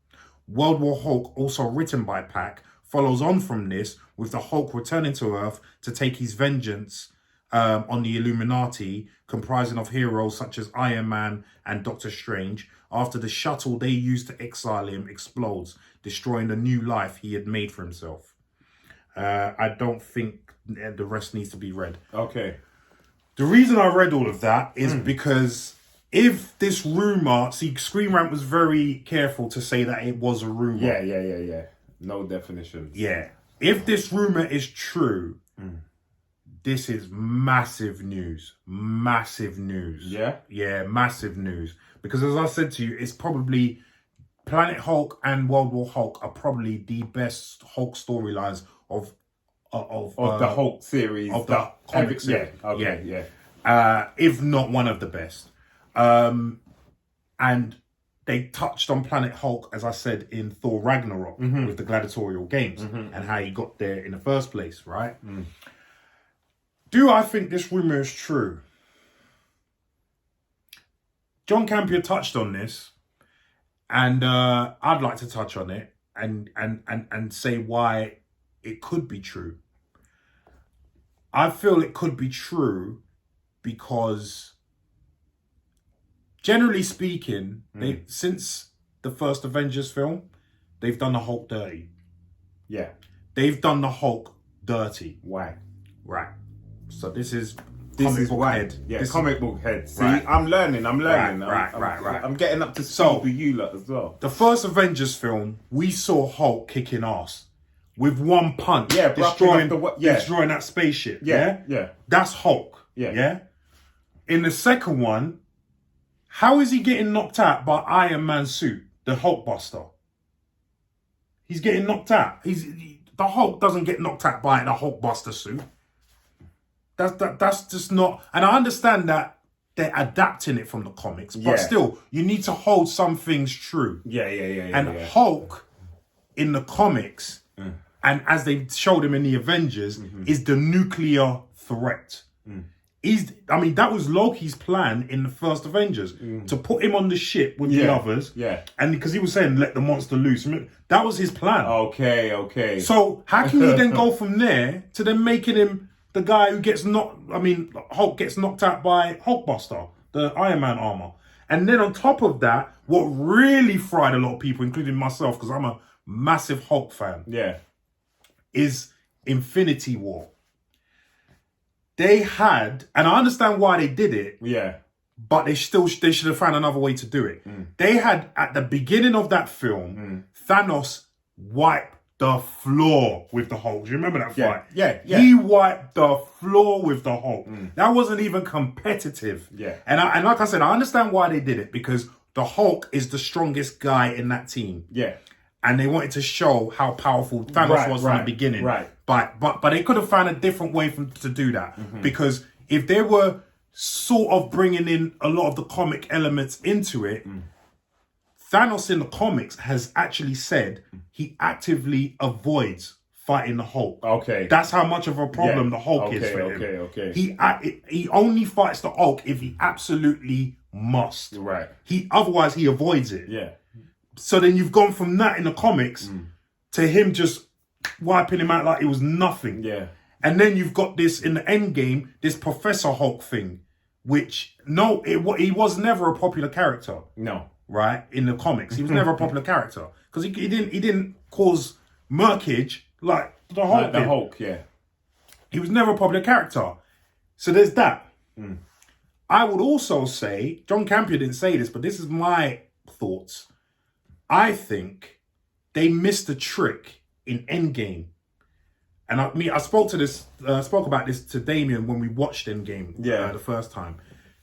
World War Hulk, also written by Pak, follows on from this, with the Hulk returning to Earth to take his vengeance on the Illuminati, comprising of heroes such as Iron Man and Doctor Strange, after the shuttle they used to exile him explodes, destroying the new life he had made for himself. I don't think the rest needs to be read. Okay. The reason I read all of that is because if this rumor, Screen Rant was very careful to say that it was a rumor. Yeah. No definitions. Yeah. If this rumor is true, this is massive news. Massive news. Yeah? Yeah, massive news. Because as I said to you, it's probably Planet Hulk and World War Hulk are probably the best Hulk storylines of the Hulk series. Of the comic series. Yeah. Okay, if not one of the best. And they touched on Planet Hulk, as I said, in Thor Ragnarok with the gladiatorial games and how he got there in the first place, right? Do I think this rumor is true? John Campea touched on this, and I'd like to touch on it and say why it could be true. I feel it could be true because, generally speaking, since the first Avengers film, they've done the Hulk dirty. Yeah. They've done the Hulk dirty. Why? Right. So this is why. head. Yeah, this comic book head. See, right. I'm learning. Right. I'm getting up to speed with you lot as well. The first Avengers film, we saw Hulk kicking ass with one punch. Yeah, destroying that spaceship. Yeah. That's Hulk. Yeah. In the second one, how is he getting knocked out by Iron Man's suit, the Hulkbuster? He's getting knocked out. The Hulk doesn't get knocked out by the Hulkbuster suit. That's just not. And I understand that they're adapting it from the comics, but still, you need to hold some things true. Yeah. And Hulk in the comics, and as they showed him in the Avengers, is the nuclear threat. That was Loki's plan in the first Avengers, to put him on the ship with the others. Yeah. And because he was saying, let the monster loose. That was his plan. Okay. So how can you then go from there to then making him the guy who gets Hulk gets knocked out by Hulkbuster, the Iron Man armor. And then on top of that, what really fried a lot of people, including myself, because I'm a massive Hulk fan, is Infinity War. They had, and I understand why they did it, but they should have found another way to do it. They had, at the beginning of that film, Thanos wiped the floor with the Hulk. Do you remember that fight? Yeah. He wiped the floor with the Hulk. That wasn't even competitive. Yeah. And like I said, I understand why they did it, because the Hulk is the strongest guy in that team. Yeah. And they wanted to show how powerful Thanos was from the beginning. Right. But they could have found a different way to do that. Because if they were sort of bringing in a lot of the comic elements into it, Thanos in the comics has actually said he actively avoids fighting the Hulk. Okay. That's how much of a problem the Hulk is for him. Okay. He only fights the Hulk if he absolutely must. Right. Otherwise he avoids it. Yeah. So then you've gone from that in the comics to him just wiping him out like it was nothing. Yeah. And then you've got this in the end game, this Professor Hulk thing, which he was never a popular character. No. Right? In the comics. He was never a popular character. Because he didn't cause murkage like the Hulk did. The Hulk, yeah. He was never a popular character. So there's that. I would also say, John Campea didn't say this, but this is my thoughts. I think they missed a trick in Endgame. And I spoke about this to Damien when we watched Endgame the first time.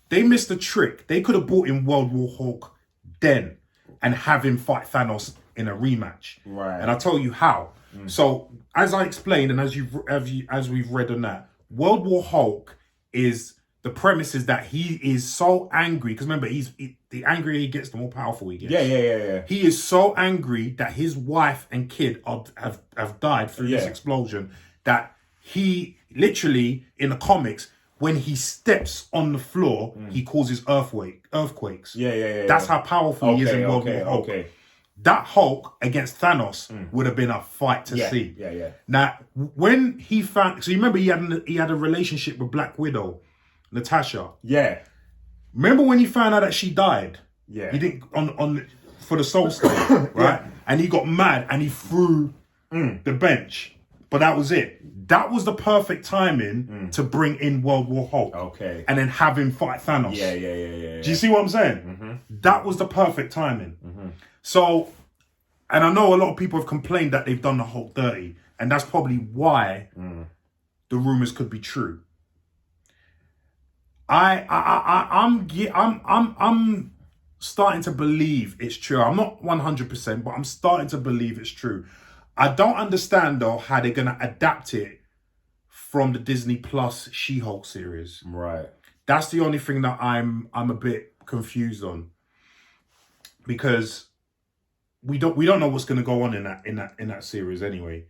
They missed a trick. They could have brought in World War Hulk then and have him fight Thanos in a rematch. Right. And I'll tell you how. So as I explained, and as we've read on that, World War Hulk is the premise is that he is so angry, because remember, the angrier he gets, the more powerful he gets. Yeah. He is so angry that his wife and kid have died through this explosion, that he literally, in the comics, when he steps on the floor, he causes earthquakes. Yeah. That's how powerful he is in World War Hulk. That Hulk against Thanos would have been a fight to see. Yeah. Now, when he found, so you remember he had a relationship with Black Widow, Natasha. Yeah. Remember when he found out that she died? Yeah. He didn't for the Soul Stone, right? And he got mad and he threw the bench. But that was it. That was the perfect timing to bring in World War Hulk. Okay. And then have him fight Thanos. Yeah. Do you see what I'm saying? That was the perfect timing. So, and I know a lot of people have complained that they've done the Hulk dirty, and that's probably why the rumors could be true. I'm starting to believe it's true. I'm not 100%, but I'm starting to believe it's true. I don't understand though how they're gonna adapt it from the Disney Plus She-Hulk series. Right. That's the only thing that I'm a bit confused on, because we don't know what's gonna go on in that series anyway.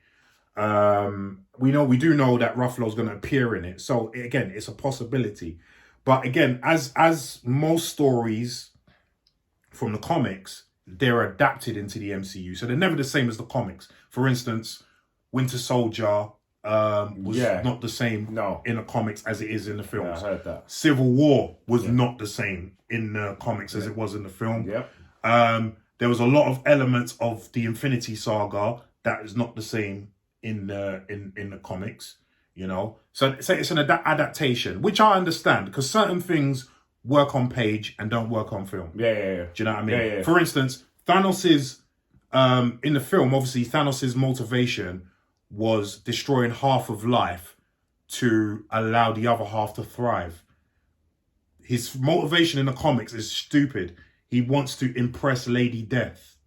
We do know that Ruffalo's gonna appear in it, so again, it's a possibility. But again, as most stories from the comics, they're adapted into the MCU. So they're never the same as the comics. For instance, Winter Soldier was not the same in the comics as it is in the films. Yeah, I heard that. Civil War was not the same in the comics as it was in the film. There was a lot of elements of the Infinity Saga that is not the same in the comics, you know. So it's an adaptation, which I understand, because certain things work on page and don't work on film. Do you know what I mean? Yeah. For instance, Thanos's in the film, obviously Thanos's motivation was destroying half of life to allow the other half to thrive. His motivation in the comics is stupid. He wants to impress Lady Death.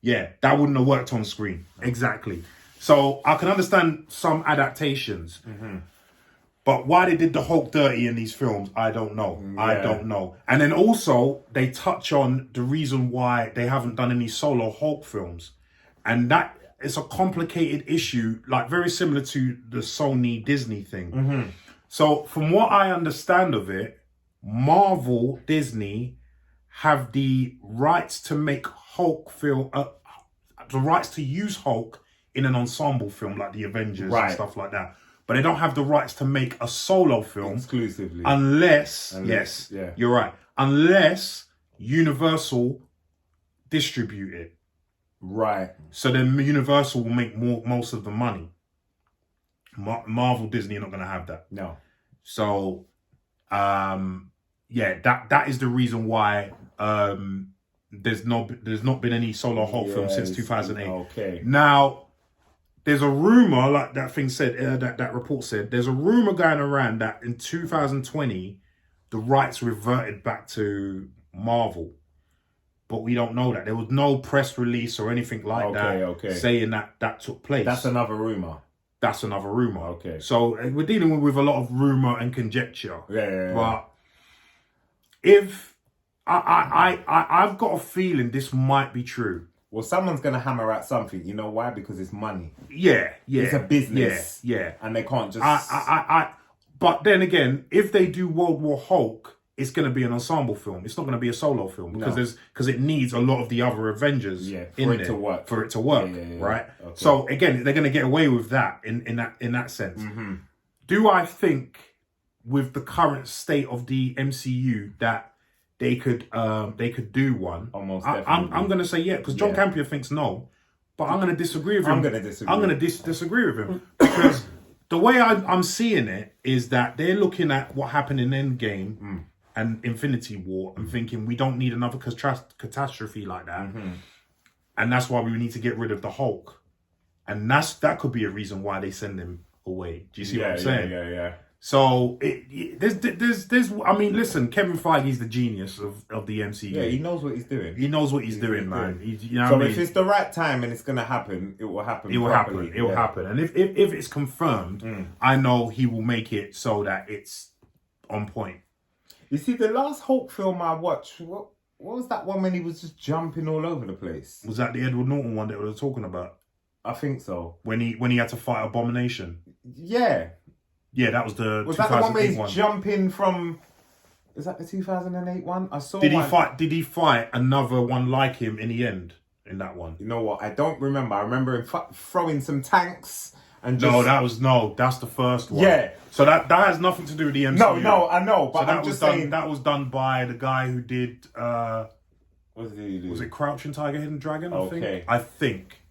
Yeah, that wouldn't have worked on screen. Exactly. So I can understand some adaptations. But why they did the Hulk dirty in these films, I don't know. I don't know. And then also, they touch on the reason why they haven't done any solo Hulk films. And that is a complicated issue, like very similar to the Sony Disney thing. So from what I understand of it, Marvel, Disney have the rights to make Hulk film, the rights to use Hulk in an ensemble film like the Avengers and stuff like that. But they don't have the rights to make a solo film exclusively, unless you're right, unless Universal distribute it. Right. So then Universal will make most of the money. Marvel, Disney are not going to have that. No. So, that is the reason why there's not been any solo Hulk film since 2008. Okay. Now, there's a rumor, like that thing said, that report said, there's a rumor going around that in 2020, the rights reverted back to Marvel. But we don't know that. There was no press release or anything like that saying that took place. That's another rumor. That's another rumor. Okay. So we're dealing with a lot of rumor and conjecture. Yeah. But if I've got a feeling this might be true. Well, someone's going to hammer out something. You know why? Because it's money. Yeah. It's a business. Yeah. And they can't just... But then again, if they do World War Hulk, it's going to be an ensemble film. It's not going to be a solo film because it needs a lot of the other Avengers for it to work. For it to work, right? Okay. So again, they're going to get away with that in that sense. Do I think with the current state of the MCU that they could do one? Almost definitely. I'm going to say because John Campea thinks no, but I'm going to disagree with him. I'm going to disagree. I'm going to disagree with him because the way I'm seeing it is that they're looking at what happened in Endgame and Infinity War and thinking we don't need another catastrophe like that. And that's why we need to get rid of the Hulk. And that could be a reason why they send him away. Do you see what I'm saying? Yeah. So there's I mean, listen, Kevin Feige's the genius of the MCU. Yeah, he knows what he's doing. He knows what he's doing, man. You know so what I if mean? it's the right time and it's going to happen, it will happen. It will happen. It will happen. And if it's confirmed, I know he will make it so that it's on point. You see, the last Hulk film I watched, what was that one when he was just jumping all over the place? Was that the Edward Norton one that we were talking about? I think so. When he had to fight Abomination. Yeah. Yeah, that was the 2008 Was that the one where he's one. jumping from... Is that the 2008 one? I saw Did he fight another one like him in the end in that one? You know what? I don't remember. I remember him throwing some tanks and just... that's the first one. Yeah. So that has nothing to do with the MCU. No, I know, but so I'm just saying... That was done by the guy who did... what did he do? Was it Crouching Tiger, Hidden Dragon? Okay. I think.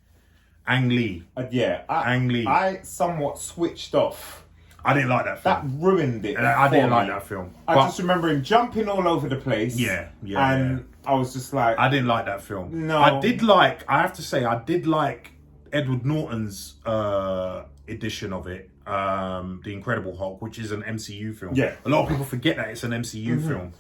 Ang Lee. Ang Lee. I somewhat switched off. I didn't like that film. That ruined it. I didn't like that film. I just remember him jumping all over the place. And I was just like... I didn't like that film. No. I have to say, I did like Edward Norton's edition of it, The Incredible Hulk, which is an MCU film. Yeah. A lot of people forget that it's an MCU film.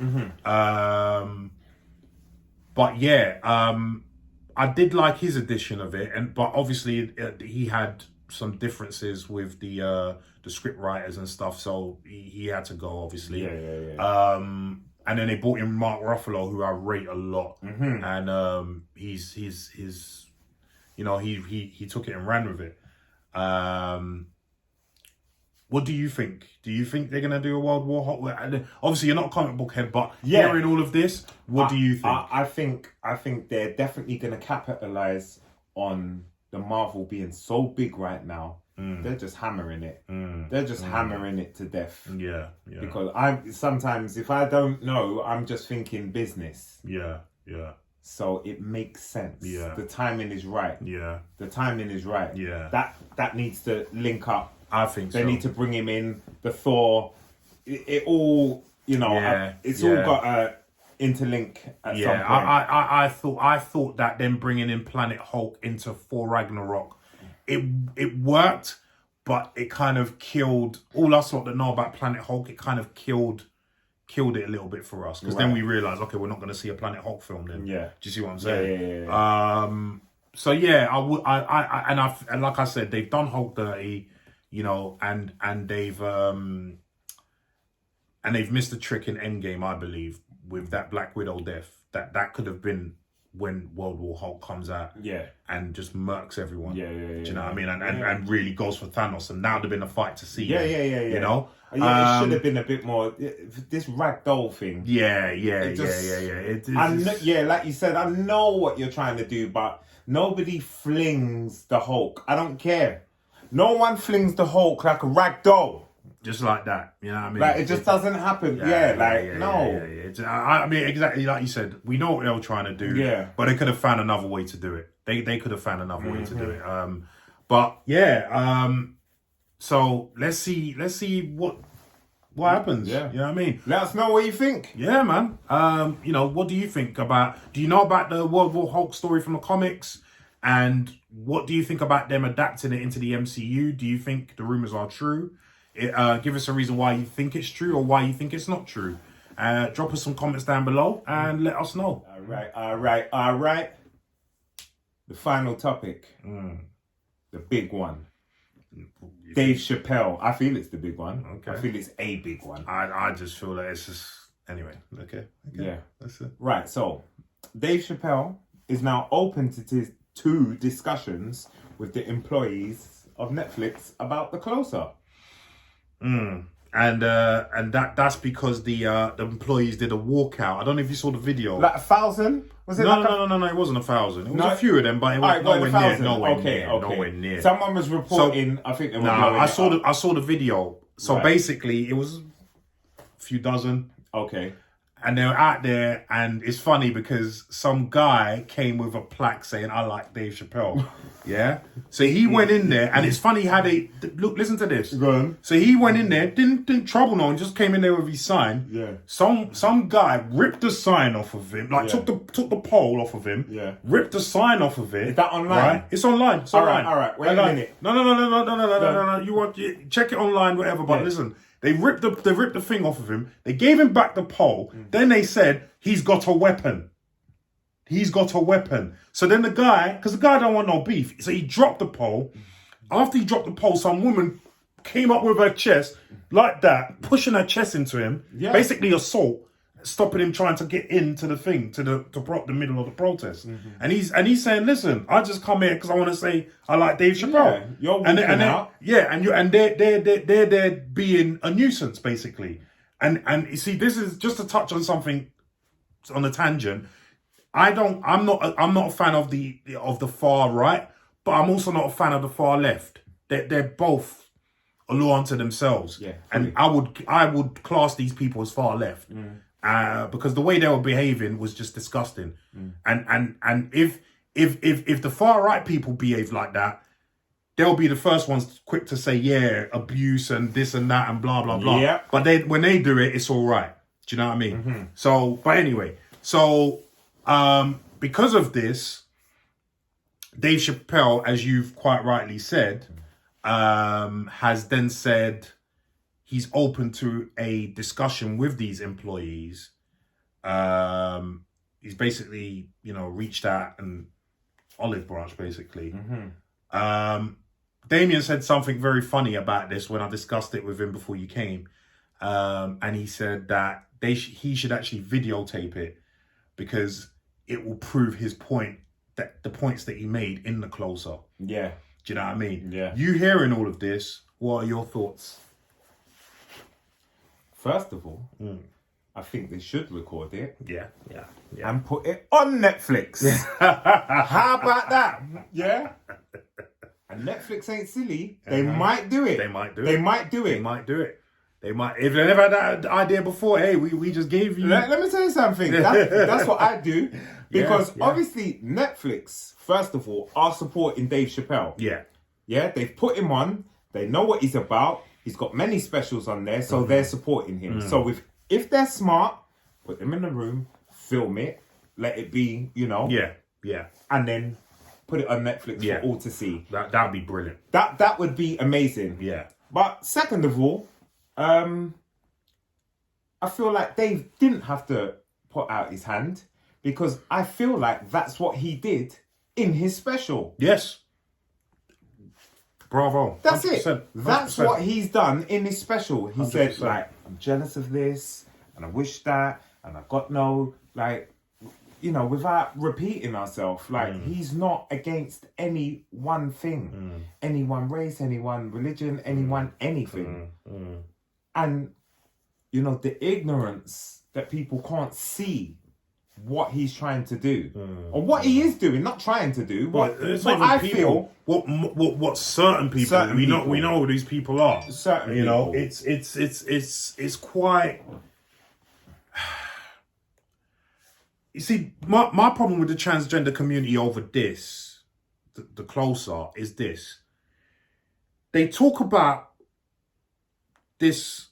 I did like his edition of it, but obviously he had some differences with the script writers and stuff, so he had to go, obviously. And then they brought in Mark Ruffalo, who I rate a lot, and he's you know, he took it and ran with it. What do you think? Do you think they're gonna do a World War Hulk? Obviously, you're not a comic book head, but hearing all of this, what do you think? I think they're definitely gonna capitalize on the Marvel being so big right now. They're just hammering it. They're just hammering it to death. Yeah. Because sometimes if I don't know, I'm just thinking business. Yeah. So it makes sense. Yeah. The timing is right. Yeah. The timing is right. Yeah. That needs to link up. I think they need to bring him in. The Thor. It all, it's all got a interlink at some point. I thought that them bringing in Planet Hulk into Thor Ragnarok, it worked, but it kind of killed all us lot that know about Planet Hulk. It kind of killed it a little bit for us, because then we realized, okay, we're not going to see a Planet Hulk film then. Do you see what I'm saying? So and like I said, they've done Hulk dirty, and they've missed a trick in Endgame, I believe, with that Black Widow death. That could have been when World War Hulk comes out, and just murks everyone. Do you know what I mean? And really goes for Thanos, and now there'd been a fight to see. You know. It should have been a bit more. This ragdoll thing. Like you said, I know what you're trying to do, but nobody flings the Hulk. I don't care. No one flings the Hulk like a ragdoll. Just like that, you know what I mean? Like, it just doesn't happen. No. I mean, exactly like you said, we know what they were trying to do. But they could have found another way to do it. They could have found another way to do it. So let's see what happens. You know what I mean? Let us know what you think. Yeah, man. What do you think about? Do you know about the World War Hulk story from the comics? And what do you think about them adapting it into the MCU? Do you think the rumors are true? Give us a reason why you think it's true or why you think it's not true. Drop us some comments down below and let us know. All right. The final topic. The big one. Dave Chappelle. I feel it's the big one. Okay. I feel it's a big one. I just feel that it's just... Anyway, okay. Yeah. That's it. Right, so Dave Chappelle is now open to discussions with the employees of Netflix about the Closer. And that's because the employees did a walkout. I don't know if you saw the video. Like 1,000? Was it? No, it wasn't 1,000. It was a few of them, but it was nowhere near. Someone was reporting. I think they were. I saw the video. So basically, it was a few dozen. Okay. And they were out there, and it's funny because some guy came with a plaque saying, "I like Dave Chappelle." Yeah. So he went in there, and it's funny how they look. Listen to this. Go on. So he went in there, didn't trouble no one, just came in there with his sign. Yeah. Some guy ripped the sign off of him, took the pole off of him. Yeah. Ripped the sign off of it. Is that online? Right? It's online. All right. Wait a minute. No. You want check it online, whatever. But listen. They ripped the thing off of him. They gave him back the pole. Then they said, he's got a weapon. He's got a weapon. So then the guy, because the guy don't want no beef, so he dropped the pole. After he dropped the pole, some woman came up with her chest like that, pushing her chest into him. Yeah. Basically assault, stopping him trying to get into the thing, to the middle of the protest. And he's saying, listen, I just come here because I want to say I like Dave Chappelle. Yeah, you're walking out. They're being a nuisance basically. And you see, this is just to touch on something on a tangent. I'm not a fan of the far right, but I'm also not a fan of the far left. They're both a law unto themselves. Yeah, and I would class these people as far left. Because the way they were behaving was just disgusting. And if the far right people behave like that, they'll be the first ones quick to say, abuse and this and that and blah, blah, blah. Yeah. But when they do it, it's all right. Do you know what I mean? So, but anyway, because of this, Dave Chappelle, as you've quite rightly said, has then said he's open to a discussion with these employees. He's basically, reached out and olive branch, basically. Damien said something very funny about this when I discussed it with him before you came. And he said that he should actually videotape it because it will prove his point, that the points that he made in the Closer. Yeah. Do you know what I mean? Yeah. You hearing all of this, what are your thoughts? First of all, I think they should record it. Yeah. And put it on Netflix. How about that? Yeah. And Netflix ain't silly. They might do it. They might do it. They might do it. They might do it. They might. If they never had that idea before, hey, we just gave you. Let me tell you something. That's what I do. Because obviously Netflix, first of all, are supporting Dave Chappelle. Yeah. Yeah, they've put him on. They know what he's about. He's got many specials on there, so they're supporting him. So if they're smart, put them in the room, film it, let it be, Yeah. and then put it on Netflix for all to see. That'd be brilliant. That would be amazing. Yeah. But second of all, I feel like Dave didn't have to put out his hand, because I feel like that's what he did in his special. Yes. Bravo. That's 100%, it. 100%. That's what he's done in his special. He 100%. said, like, I'm jealous of this, and I wish that, and I got no, like, without repeating ourselves, like, he's not against any one thing. Any one race, any one religion, anyone, anything. And, the ignorance that people can't see what he's trying to do, or what he is doing, not trying to do. What I feel, what certain people we know who these people are. Certain people. It's quite. You see, my problem with the transgender community over this, the closer, is this. They talk about this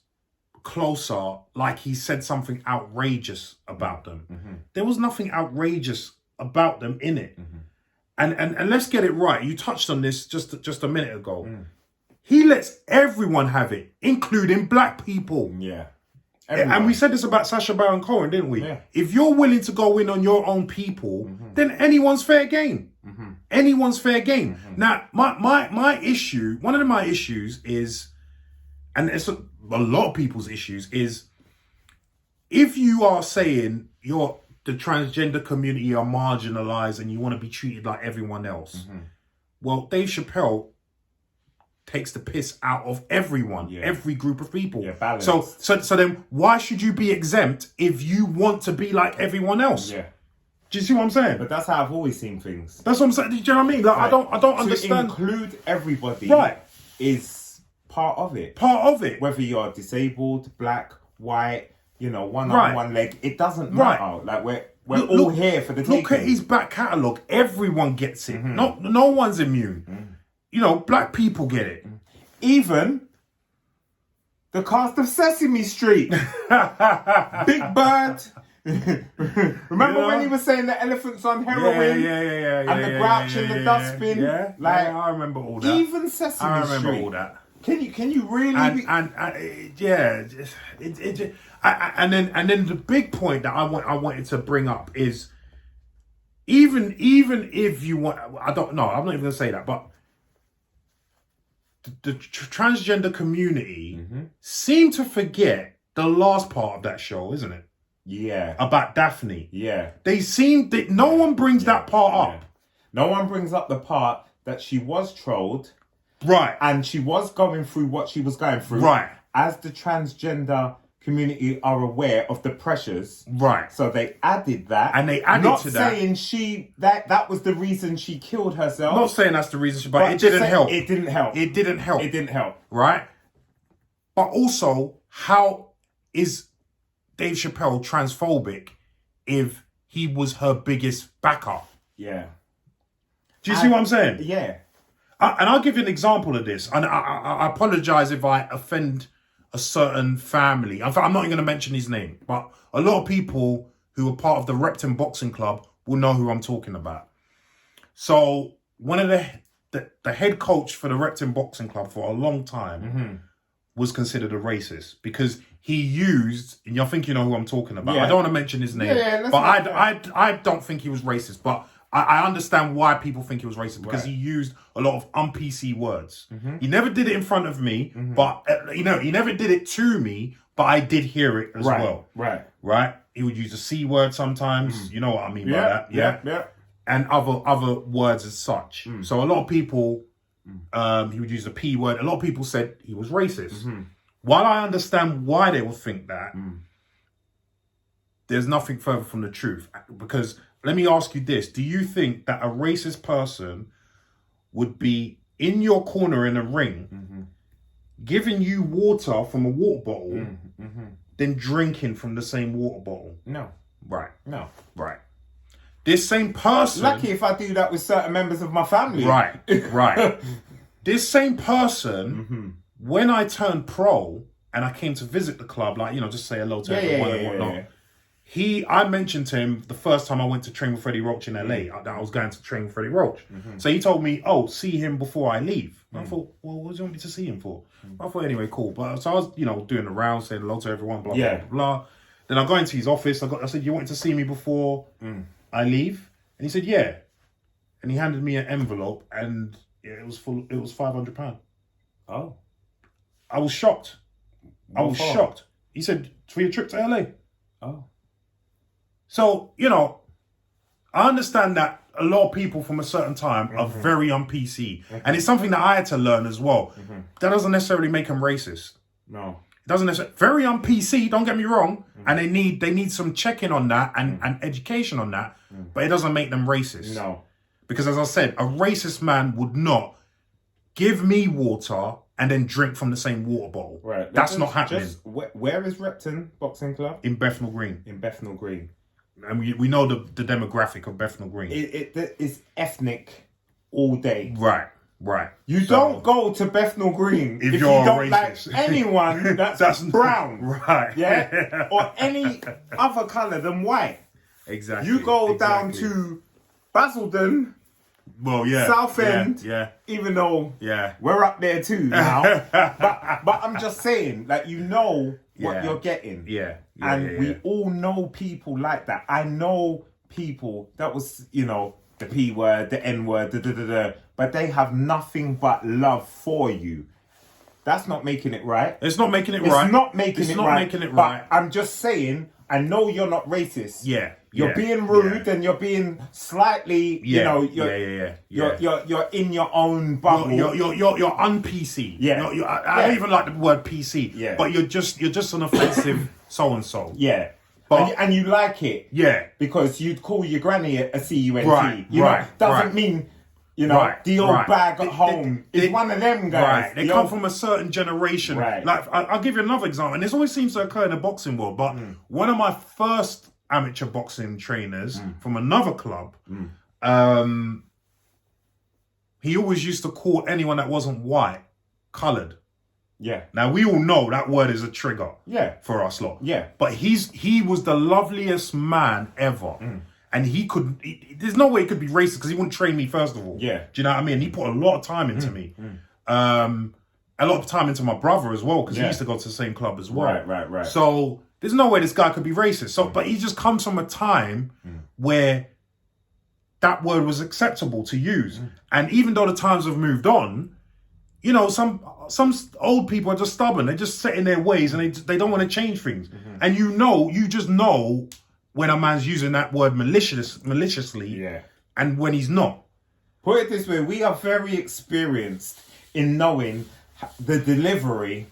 closer like he said something outrageous about them. There was nothing outrageous about them in it. And let's get it right. You touched on this just a minute ago. He lets everyone have it, including black people. Yeah. Everyone. And we said this about Sacha Baron Cohen, didn't we? Yeah. If you're willing to go in on your own people, then anyone's fair game. Anyone's fair game. Now, my issue, one of my issues is, and it's a lot of people's issues, is if you are saying the transgender community are marginalized and you want to be treated like everyone else, well, Dave Chappelle takes the piss out of everyone, every group of people. Yeah, balance. So then why should you be exempt if you want to be like everyone else? Yeah. Do you see what I'm saying? But that's how I've always seen things. That's what I'm saying. Do you know what I mean? Like, I don't understand. To include everybody is part of it. Part of it. Whether you're disabled, black, white, one arm, one leg, it doesn't matter. Like, we're all here for the taking. Look at his back catalogue. Everyone gets it. No one's immune. Black people get it. Even the cast of Sesame Street. Big Bird. Remember when he was saying the elephants on heroin? Yeah. And the grouch in the dustbin? Yeah, I remember all that. Even Sesame Street. I remember all that. Can you really? And then the big point that I wanted to bring up is even if you want, I don't know, I'm not even gonna say that, but the transgender community seem to forget the last part of that show, isn't it? Yeah. About Daphne. Yeah. They seem that no one brings that part up. No one brings up the part that she was trolled. Right. And she was going through what she was going through. Right. As the transgender community are aware of the pressures. Right. So they added that. And they added not to that. Not saying that was the reason she killed herself. Not saying that's the reason, but it didn't help. It didn't help. It didn't help. It didn't help. Right? But also, how is Dave Chappelle transphobic if he was her biggest backer? Yeah. Do you see what I'm saying? Yeah. And I'll give you an example of this. And I apologize if I offend a certain family. In fact, I'm not even going to mention his name. But a lot of people who are part of the Repton Boxing Club will know who I'm talking about. So one of the head coach for the Repton Boxing Club for a long time was considered a racist because he used, and I think you know who I'm talking about. Yeah. I don't want to mention his name, but I don't think he was racist. But I understand why people think he was racist because he used a lot of un-PC words. He never did it in front of me, but he never did it to me, but I did hear it as well. Right. He would use a C word sometimes. You know what I mean by that. Yeah. And other words as such. So a lot of people, he would use a P word. A lot of people said he was racist. while I understand why they will think that, there's nothing further from the truth. Because let me ask you this. Do you think that a racist person would be in your corner in a ring, giving you water from a water bottle, then drinking from the same water bottle? No. Right. No. Right. This same person... Lucky if I do that with certain members of my family. Right. Right. This same person, when I turned pro and I came to visit the club, like, you know, just say hello to everyone and whatnot. I mentioned to him the first time I went to train with Freddie Roach in LA, that I was going to train with Freddie Roach. So he told me, oh, see him before I leave. I thought, well, what do you want me to see him for? I thought, anyway, cool. But so I was, you know, doing the rounds, saying hello to everyone, blah, blah, blah, blah. Then I go into his office. I said, you wanted to see me before I leave? And he said, yeah. And he handed me an envelope, and it was full. It was £500. Oh. I was shocked. I was shocked. He said, for your trip to LA. Oh. So, you know, I understand that a lot of people from a certain time are very un-PC. And it's something that I had to learn as well. That doesn't necessarily make them racist. No. It doesn't necessarily... Very un-PC, don't get me wrong. And they need some checking on that and education on that. But it doesn't make them racist. No. Because as I said, a racist man would not give me water and then drink from the same water bottle. Right. That's not happening. Where is Repton Boxing Club? In Bethnal Green. In Bethnal Green. And we know the demographic of Bethnal Green. It is ethnic all day. Right, right. You don't go to Bethnal Green if you don't like anyone that's brown. Right. Yeah? Or any other colour than white. Exactly. You go down to Basildon, well, yeah, Southend, yeah, even though yeah, we're up there too now. but I'm just saying, like, you know what you're getting. And we all know people like that. I know people that was, you know, the P word, the N word, but they have nothing but love for you. That's not making it right. It's not making it right. It's not making it right. Making it right. But I'm just saying, I know you're not racist. Yeah. You're being rude and you're being slightly, you know, you're in your own bubble. You're un-PC. Yeah. I don't even like the word PC. Yeah. But you're just an offensive so-and-so. Yeah. But, and you like it. Yeah. Because you'd call your granny a CUNT. Right. You know, doesn't mean, you know, the old bag at home. It's one of them guys. Right. They come from a certain generation. Right. Like, I'll give you another example. And this always seems to occur in the boxing world. But one of my first amateur boxing trainers from another club, he always used to call anyone that wasn't white coloured. Yeah. Now, we all know that word is a trigger for us lot. Yeah. But he was the loveliest man ever. And there's no way he could be racist because he wouldn't train me, first of all. Yeah. Do you know what I mean? He put a lot of time into me. A lot of time into my brother as well, because he used to go to the same club as well. Right. So there's no way this guy could be racist. So, but he just comes from a time where that word was acceptable to use. And even though the times have moved on, you know, some old people are just stubborn. They're just set in their ways and they don't want to change things. And you just know when a man's using that word maliciously and when he's not. Put it this way, we are very experienced in knowing the delivery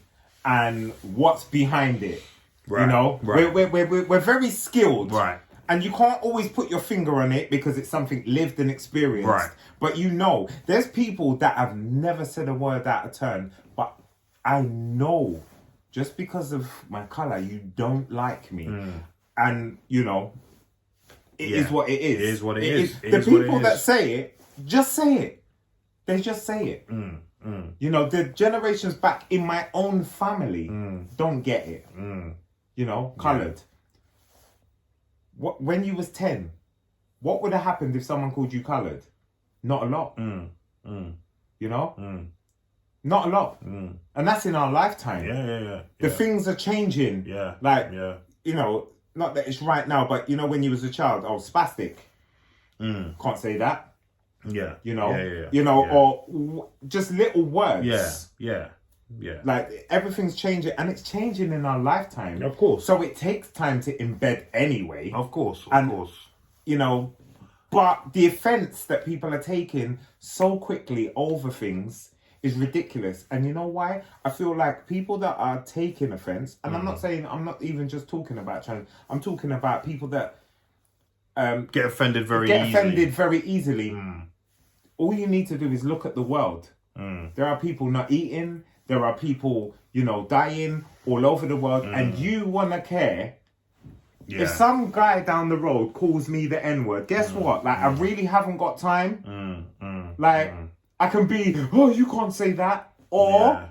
and what's behind it. Right. You know, we're very skilled. Right. And you can't always put your finger on it because it's something lived and experienced. Right. But you know, there's people that have never said a word out of turn, but I know just because of my colour, you don't like me. And, you know, it is what it is. It is what it is. The people that say it, just say it. They just say it. You know, the generations back in my own family don't get it. You know, coloured. What, when you was 10, what would have happened if someone called you coloured? Not a lot. You know? Not a lot. And that's in our lifetime. The things are changing. You know, not that it's right now, but you know, when you was a child, oh, spastic. Can't say that. You know? You know, or just little words. Like, everything's changing, and it's changing in our lifetime. Of course. So it takes time to embed anyway. Of course. You know, but the offence that people are taking so quickly over things is ridiculous. And you know why? I feel like people that are taking offense, and I'm not even just talking about trans, I'm talking about people that get offended very easily. All you need to do is look at the world. There are people not eating, there are people, you know, dying all over the world, and you want to care. If some guy down the road calls me the N-word, guess what? Like, I really haven't got time. I can be, oh, you can't say that. Or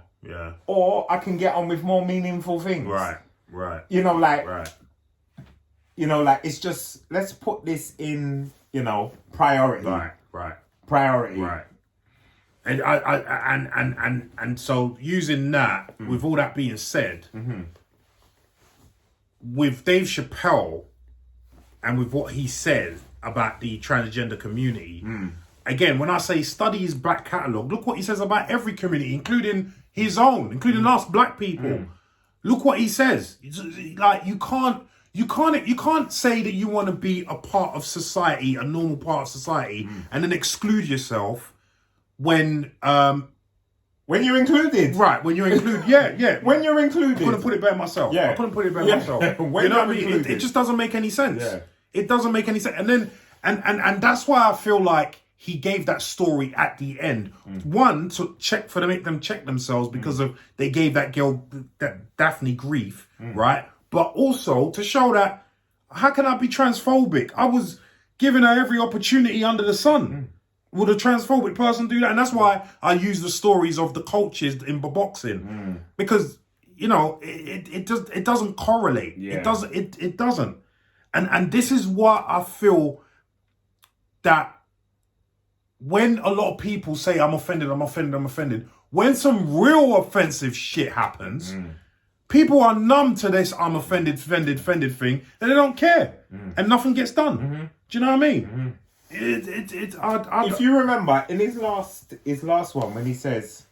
I can get on with more meaningful things. Right. You know, like, you know, like, it's just, let's put this in, you know, priority. Priority. Right. And and so using that, with all that being said, with Dave Chappelle and with what he said about the transgender community, again, when I say study his back catalogue, look what he says about every community, including his own, including us black people. Look what he says. It's like, you can't say that you want to be a part of society, a normal part of society, and then exclude yourself when you're included. Right, when you're included. Yeah. When you're included. I couldn't put it better myself. Yeah. I couldn't put it better myself. You know what I mean? It just doesn't make any sense. Yeah. It doesn't make any sense. And then, and that's why I feel like he gave that story at the end. One, to make them check themselves because of they gave that girl, that Daphne, grief, right? But also to show that, how can I be transphobic? I was giving her every opportunity under the sun. Would a transphobic person do that? And that's why I use the stories of the coaches in boxing, because, you know, it doesn't correlate. Yeah. It doesn't. And this is what I feel, that when a lot of people say I'm offended, when some real offensive shit happens, people are numb to this I'm offended thing, and they don't care, and nothing gets done. Do you know what I mean? If you remember in his last one, when he says,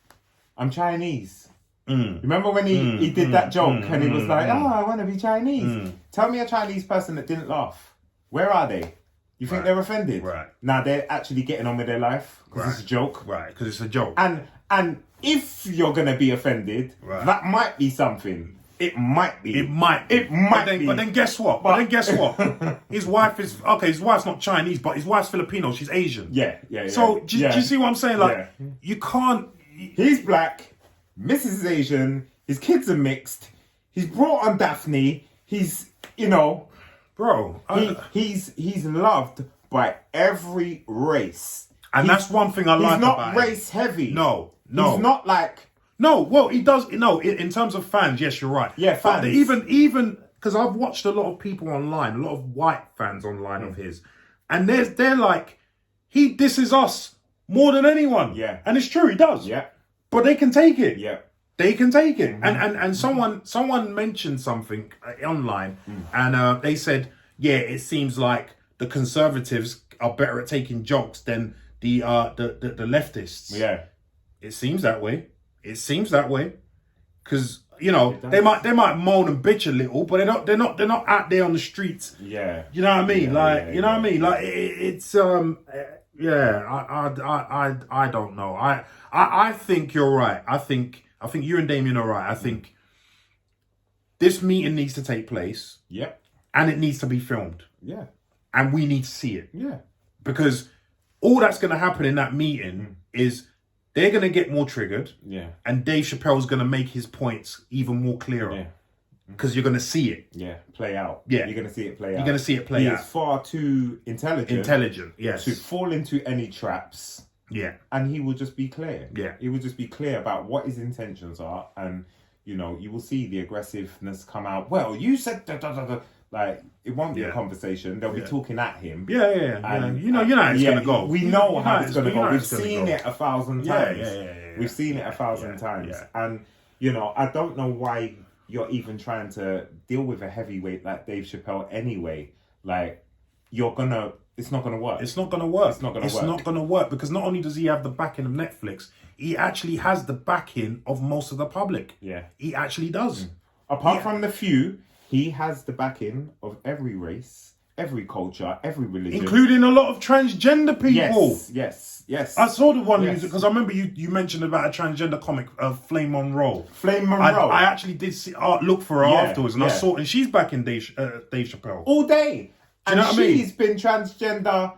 "I'm Chinese," remember when he did that joke and he was like, "Oh, I want to be Chinese." Tell me a Chinese person that didn't laugh. Where are they? You think they're offended? Right. Now they're actually getting on with their life because it's a joke. Right, because it's a joke. And if you're gonna be offended, that might be something. It might be. But then guess what? His wife is, okay, his wife's not Chinese, but his wife's Filipino. She's Asian. Yeah. So do you see what I'm saying? Like, you can't... He's black, Mrs. is Asian, his kids are mixed, he's brought on Daphne, he's, you know... Bro. He's loved by every race. And that's one thing I like about him. He's not race heavy. No. He's not like... No, well, he does. No, in terms of fans, yes, you're right. Yeah, fans. But even because I've watched a lot of people online, a lot of white fans online of his, and they're like, he disses us more than anyone. Yeah, and it's true, he does. Yeah, but they can take it. Yeah, they can take it. And someone mentioned something online, and they said, yeah, it seems like the conservatives are better at taking jokes than the leftists. Yeah, it seems that way. Because, you know, they might moan and bitch a little, but they're not out there on the streets. Yeah, you know what I mean? You know what I mean? Like, it's I don't know. I think you're right. I think you and Damien are right. I think this meeting needs to take place. Yep. And it needs to be filmed. Yeah. And we need to see it. Yeah. Because all that's going to happen in that meeting is they're going to get more triggered. Yeah. And Dave Chappelle's going to make his points even more clearer. Yeah. Because you're going to see it. Yeah. Play out. Yeah. You're going to see it play out. You're going to see it play out. He is far too intelligent. Yes. To fall into any traps. Yeah. And he will just be clear. Yeah. He will just be clear about what his intentions are. And, you know, you will see the aggressiveness come out. Well, you said da. Like, it won't be a conversation. They'll be talking at him. Yeah. And, you know how it's going to go. We know how it's going to go. We've seen it 1,000 times. Yeah. We've seen it 1,000 times. Yeah. And, you know, I don't know why you're even trying to deal with a heavyweight like Dave Chappelle anyway. Like, it's not going to work. It's not going to work. It's not going to work because not only does he have the backing of Netflix, he actually has the backing of most of the public. Yeah. He actually does. Apart from the few... He has the backing of every race every culture, every religion, including a lot of transgender people. Yes. I saw the one because I remember you mentioned about a transgender comic, Flame Monroe. Flame Monroe. I actually did look for her afterwards, and I saw, and she's back in Dave Chappelle all day. Do you know what I mean? She's been transgender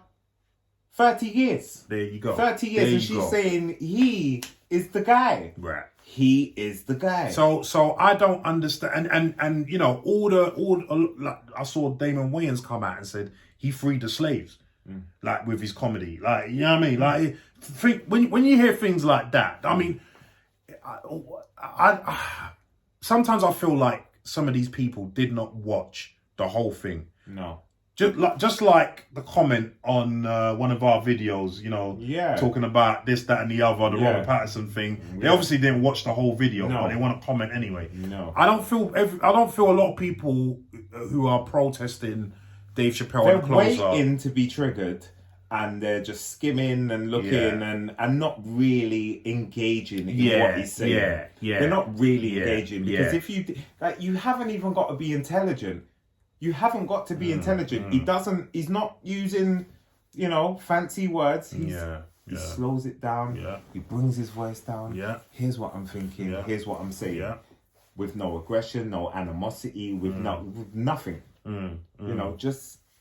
30 years. There you go. 30 years, and she's saying he is the guy. Right. He is the guy. So I don't understand, and you know, like, I saw Damon Wayans come out and said he freed the slaves, like with his comedy, like, you know what I mean, like when you hear things like that, I mean, I sometimes I feel like some of these people did not watch the whole thing. No. Just like the comment on one of our videos, you know, talking about this, that, and the other, the Robert Pattinson thing. They obviously didn't watch the whole video, but they want to comment anyway. No, I don't feel a lot of people who are protesting Dave Chappelle. They're waiting to be triggered, and they're just skimming and looking and not really engaging in what he's saying. They're not really engaging because if you haven't even got to be intelligent. You haven't got to be intelligent. He's not using, you know, fancy words. He slows it down. He brings his voice down. Here's what I'm thinking. Here's what I'm saying. With no aggression, no animosity, with nothing. You know,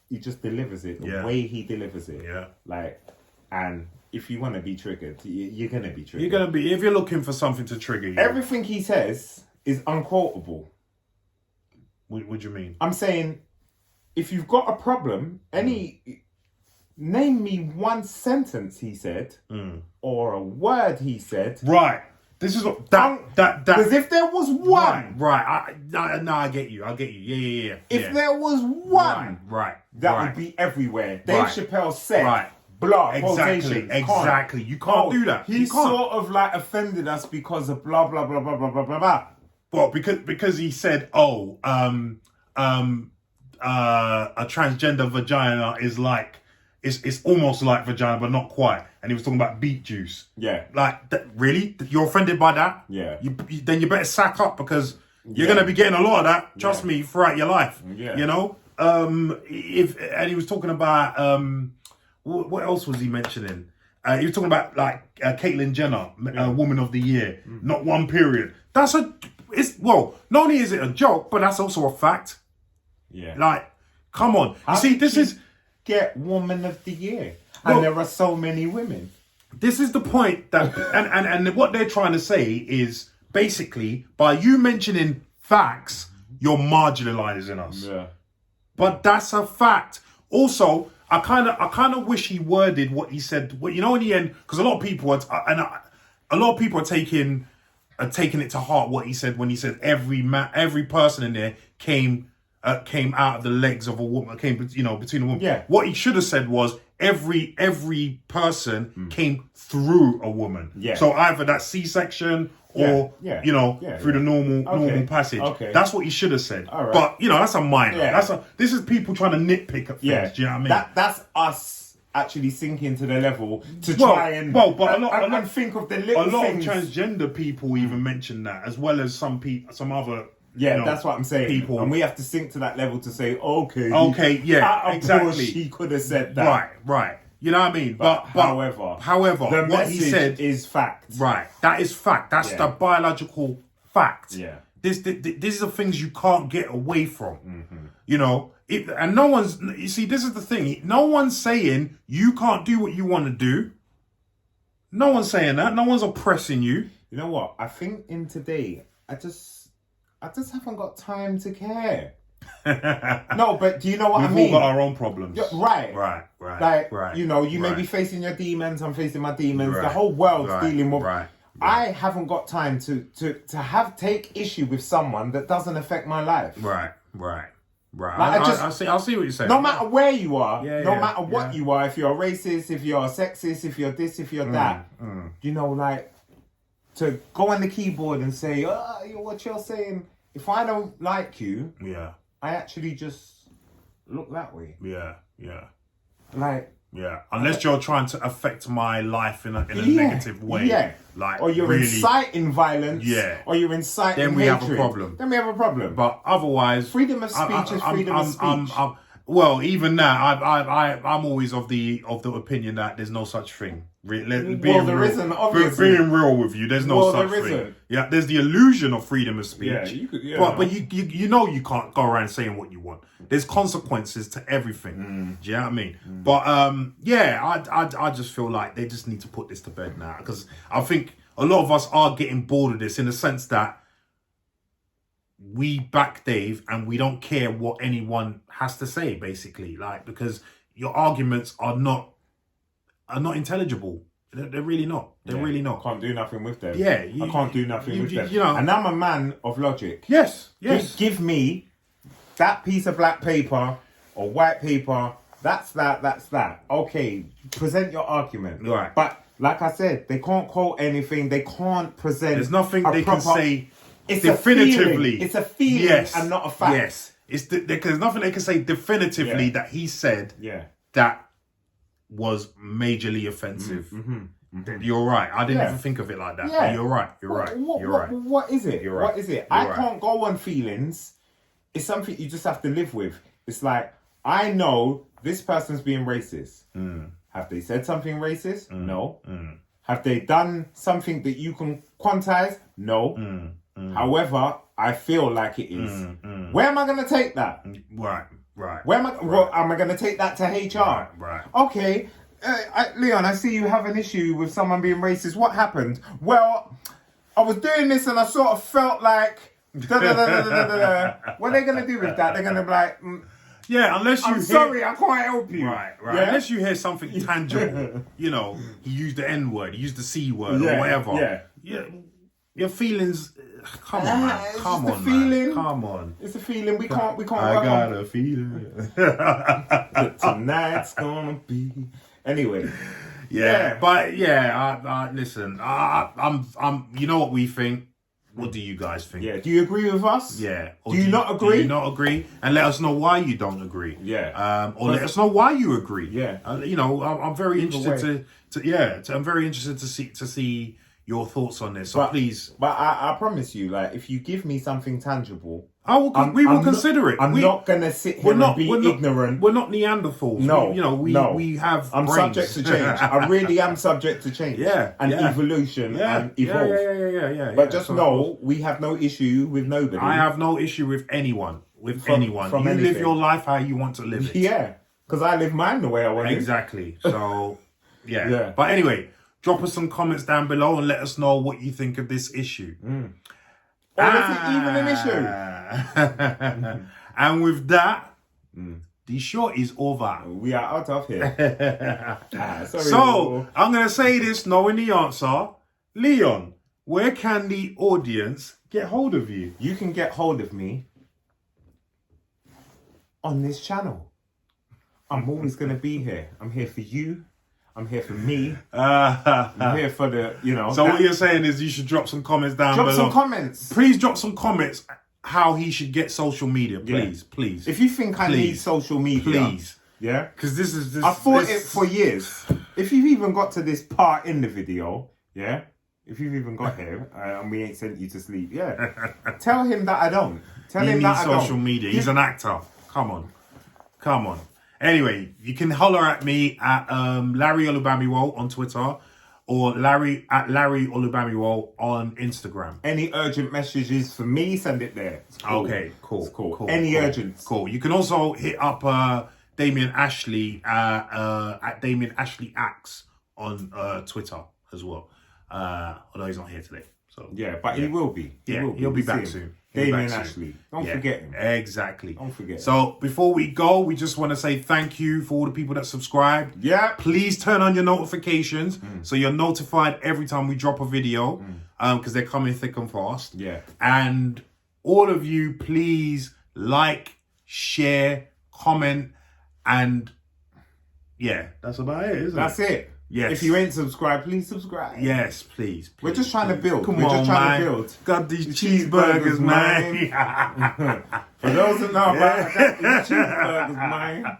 he just delivers it the way he delivers it. Like, and if you want to be triggered, you're going to be triggered. If you're looking for something to trigger you. Everything he says is unquotable. What do you mean? I'm saying, if you've got a problem, name me one sentence he said, or a word he said. Right. This is what because if there was one, right. I get you. Yeah. If there was one, that would be everywhere. Dave Chappelle said, blah, exactly. You can't do that. He sort of like offended us because of blah blah blah blah blah blah blah blah. Well, because he said, a transgender vagina is like, it's almost like vagina, but not quite. And he was talking about beet juice. Yeah. Like, really? You're offended by that? Yeah. Then you better sack up because you're going to be getting a lot of that, trust me, throughout your life. Yeah. You know? And he was talking about, what else was he mentioning? He was talking about, like, Caitlyn Jenner, Woman of the Year. Not one period. Not only is it a joke, but that's also a fact. Yeah. Like, come on. How see, this is get Woman of the Year, and there are so many women. This is the point that, and what they're trying to say is basically by you mentioning facts, you're marginalizing us. Yeah. But that's a fact. Also, I kind of wish he worded what he said. You know, in the end, because a lot of people are taking it to heart what he said when he said every person in there came out of the legs of a woman, between a woman. Yeah. What he should have said was every person came through a woman. Yeah. So either that C-section or through the normal passage. Okay. That's what he should have said. All right. But that's a minor. Yeah. This is people trying to nitpick at things. Yeah. Do you know what I mean? That's us actually sinking to the level to try and think of the little things. A lot of transgender people even mention that, as well as some other. Yeah, that's what I'm saying. People, and we have to sink to that level to say, exactly. He could have said that. Right. You know what I mean? But however, the what he said is fact. Right. That is fact. That's the biological fact. Yeah. These are things you can't get away from. Mm-hmm. And no one's. You see, this is the thing. No one's saying you can't do what you want to do. No one's saying that. No one's oppressing you. You know what? I think in today, I just haven't got time to care. No, but do you know what I mean? We've all got our own problems. Yeah, right. Like, you may be facing your demons, I'm facing my demons. The whole world's dealing with... Right. I haven't got time to take issue with someone that doesn't affect my life. Right. Like I see what you're saying. No matter where you are, no matter what you are, if you're a racist, if you're a sexist, if you're this, if you're that, like, to go on the keyboard and say, what you're saying, if I don't like you, I actually just look that way. Yeah. Like... Yeah, unless you're trying to affect my life in a negative way. Yeah. Like, or you're inciting violence. Yeah. Or you're inciting Then we have a problem. But otherwise... Freedom of speech is freedom of speech. Well, even now, I'm always of the opinion that there's no such thing. There isn't, obviously. Being real with you, there's no such thing. Isn't. Yeah, there's the illusion of freedom of speech. Yeah, you could. Yeah, but you know you can't go around saying what you want. There's consequences to everything. Do you know what I mean? But yeah, I just feel like they just need to put this to bed now, because I think a lot of us are getting bored of this, in the sense that we back Dave and we don't care what anyone has to say, basically, like, because your arguments are not intelligible. They're really not. They're really not. Can't do nothing with them. Yeah, I can't do nothing with them. You know, and I'm a man of logic. Yes. Give me that piece of black paper or white paper. That's that. Okay, present your argument. Right. But like I said, they can't quote anything. They can't present. There's nothing they can say. It's definitively. It's a feeling and not a fact. Yes. There's nothing they can say definitively that he said that was majorly offensive. You're right. I didn't even think of it like that. Yeah. But you're right. You're right. What is it? You're right. What is it? I can't go on feelings. It's something you just have to live with. It's like, I know this person's being racist. Have they said something racist? No. Have they done something that you can quantize? No. However, I feel like it is. Where am I going to take that? Right. Where am I going to take that to HR? Right. Okay, Leon, I see you have an issue with someone being racist. What happened? Well, I was doing this and I sort of felt like... What are they going to do with that? They're going to be like... Yeah, unless you sorry, I can't help you. Right. Yeah? Unless you hear something tangible. You know, he used the N word, he used the C word, or whatever. Yeah. Your feelings... Come on, man. Come on, man. Come on. It's a feeling. We can't. I got a feeling. Tonight's gonna be. Anyway. Yeah. But I listen. I'm. You know what we think. What do you guys think? Yeah. Do you agree with us? Yeah. Or do you not agree? Do you not agree? And let us know why you don't agree. Yeah. Or let us know why you agree. Yeah. You know, I'm very interested I'm very interested to see your thoughts on this. So please. But I promise you, like, if you give me something tangible, we will consider it. I'm not gonna sit here and be ignorant. We're not Neanderthals. No, we have. I'm brains. subject to change. I really am subject to change. And evolution and evolve. Yeah. But just know, we have no issue with nobody. I have no issue with anyone. From you anything. Live your life how you want to live it. Yeah, because I live mine the way I want. Exactly. So, yeah. But anyway, drop us some comments down below and let us know what you think of this issue. Or is it even an issue? And with that, the show is over. We are out of here. Sorry, so, I'm going to say this knowing the answer. Leon, where can the audience get hold of you? You can get hold of me on this channel. I'm always going to be here. I'm here for you. I'm here for me. I'm here for the, So what you're saying is you should drop some comments down below. Drop some comments. Please drop some comments how he should get social media. Please. If you think I need social media. Please. Yeah? Because this is... I thought it for years. If you've even got to this part in the video, yeah? If you've even got here and we ain't sent you to sleep, tell him that I don't. Tell him that I don't. Social media. He's an actor. Come on. Anyway, you can holler at me at Larry Olubamiwo on Twitter or Larry Olubamiwo on Instagram. Any urgent messages for me, send it there. Cool. Okay, cool. Any urgent. Cool. You can also hit up Damien Ashley at Damien Ashley Axe on Twitter as well. Although he's not here today. So but he will be. He'll be back soon. Damien Ashley. Don't forget him. Exactly. Don't forget. So before we go, we just want to say thank you for all the people that subscribed. Yeah. Please turn on your notifications so you're notified every time we drop a video because they're coming thick and fast. Yeah. And all of you, please like, share, comment, and that's about it, isn't it? That's it. Yes. If you ain't subscried, please subscribe. Yes, please. We're just trying to build. We're just trying to build. Got these cheeseburgers, man. For those that know about it, I got these cheeseburgers, man.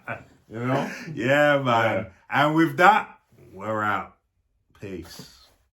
You know? Yeah, man. And with that, we're out. Peace.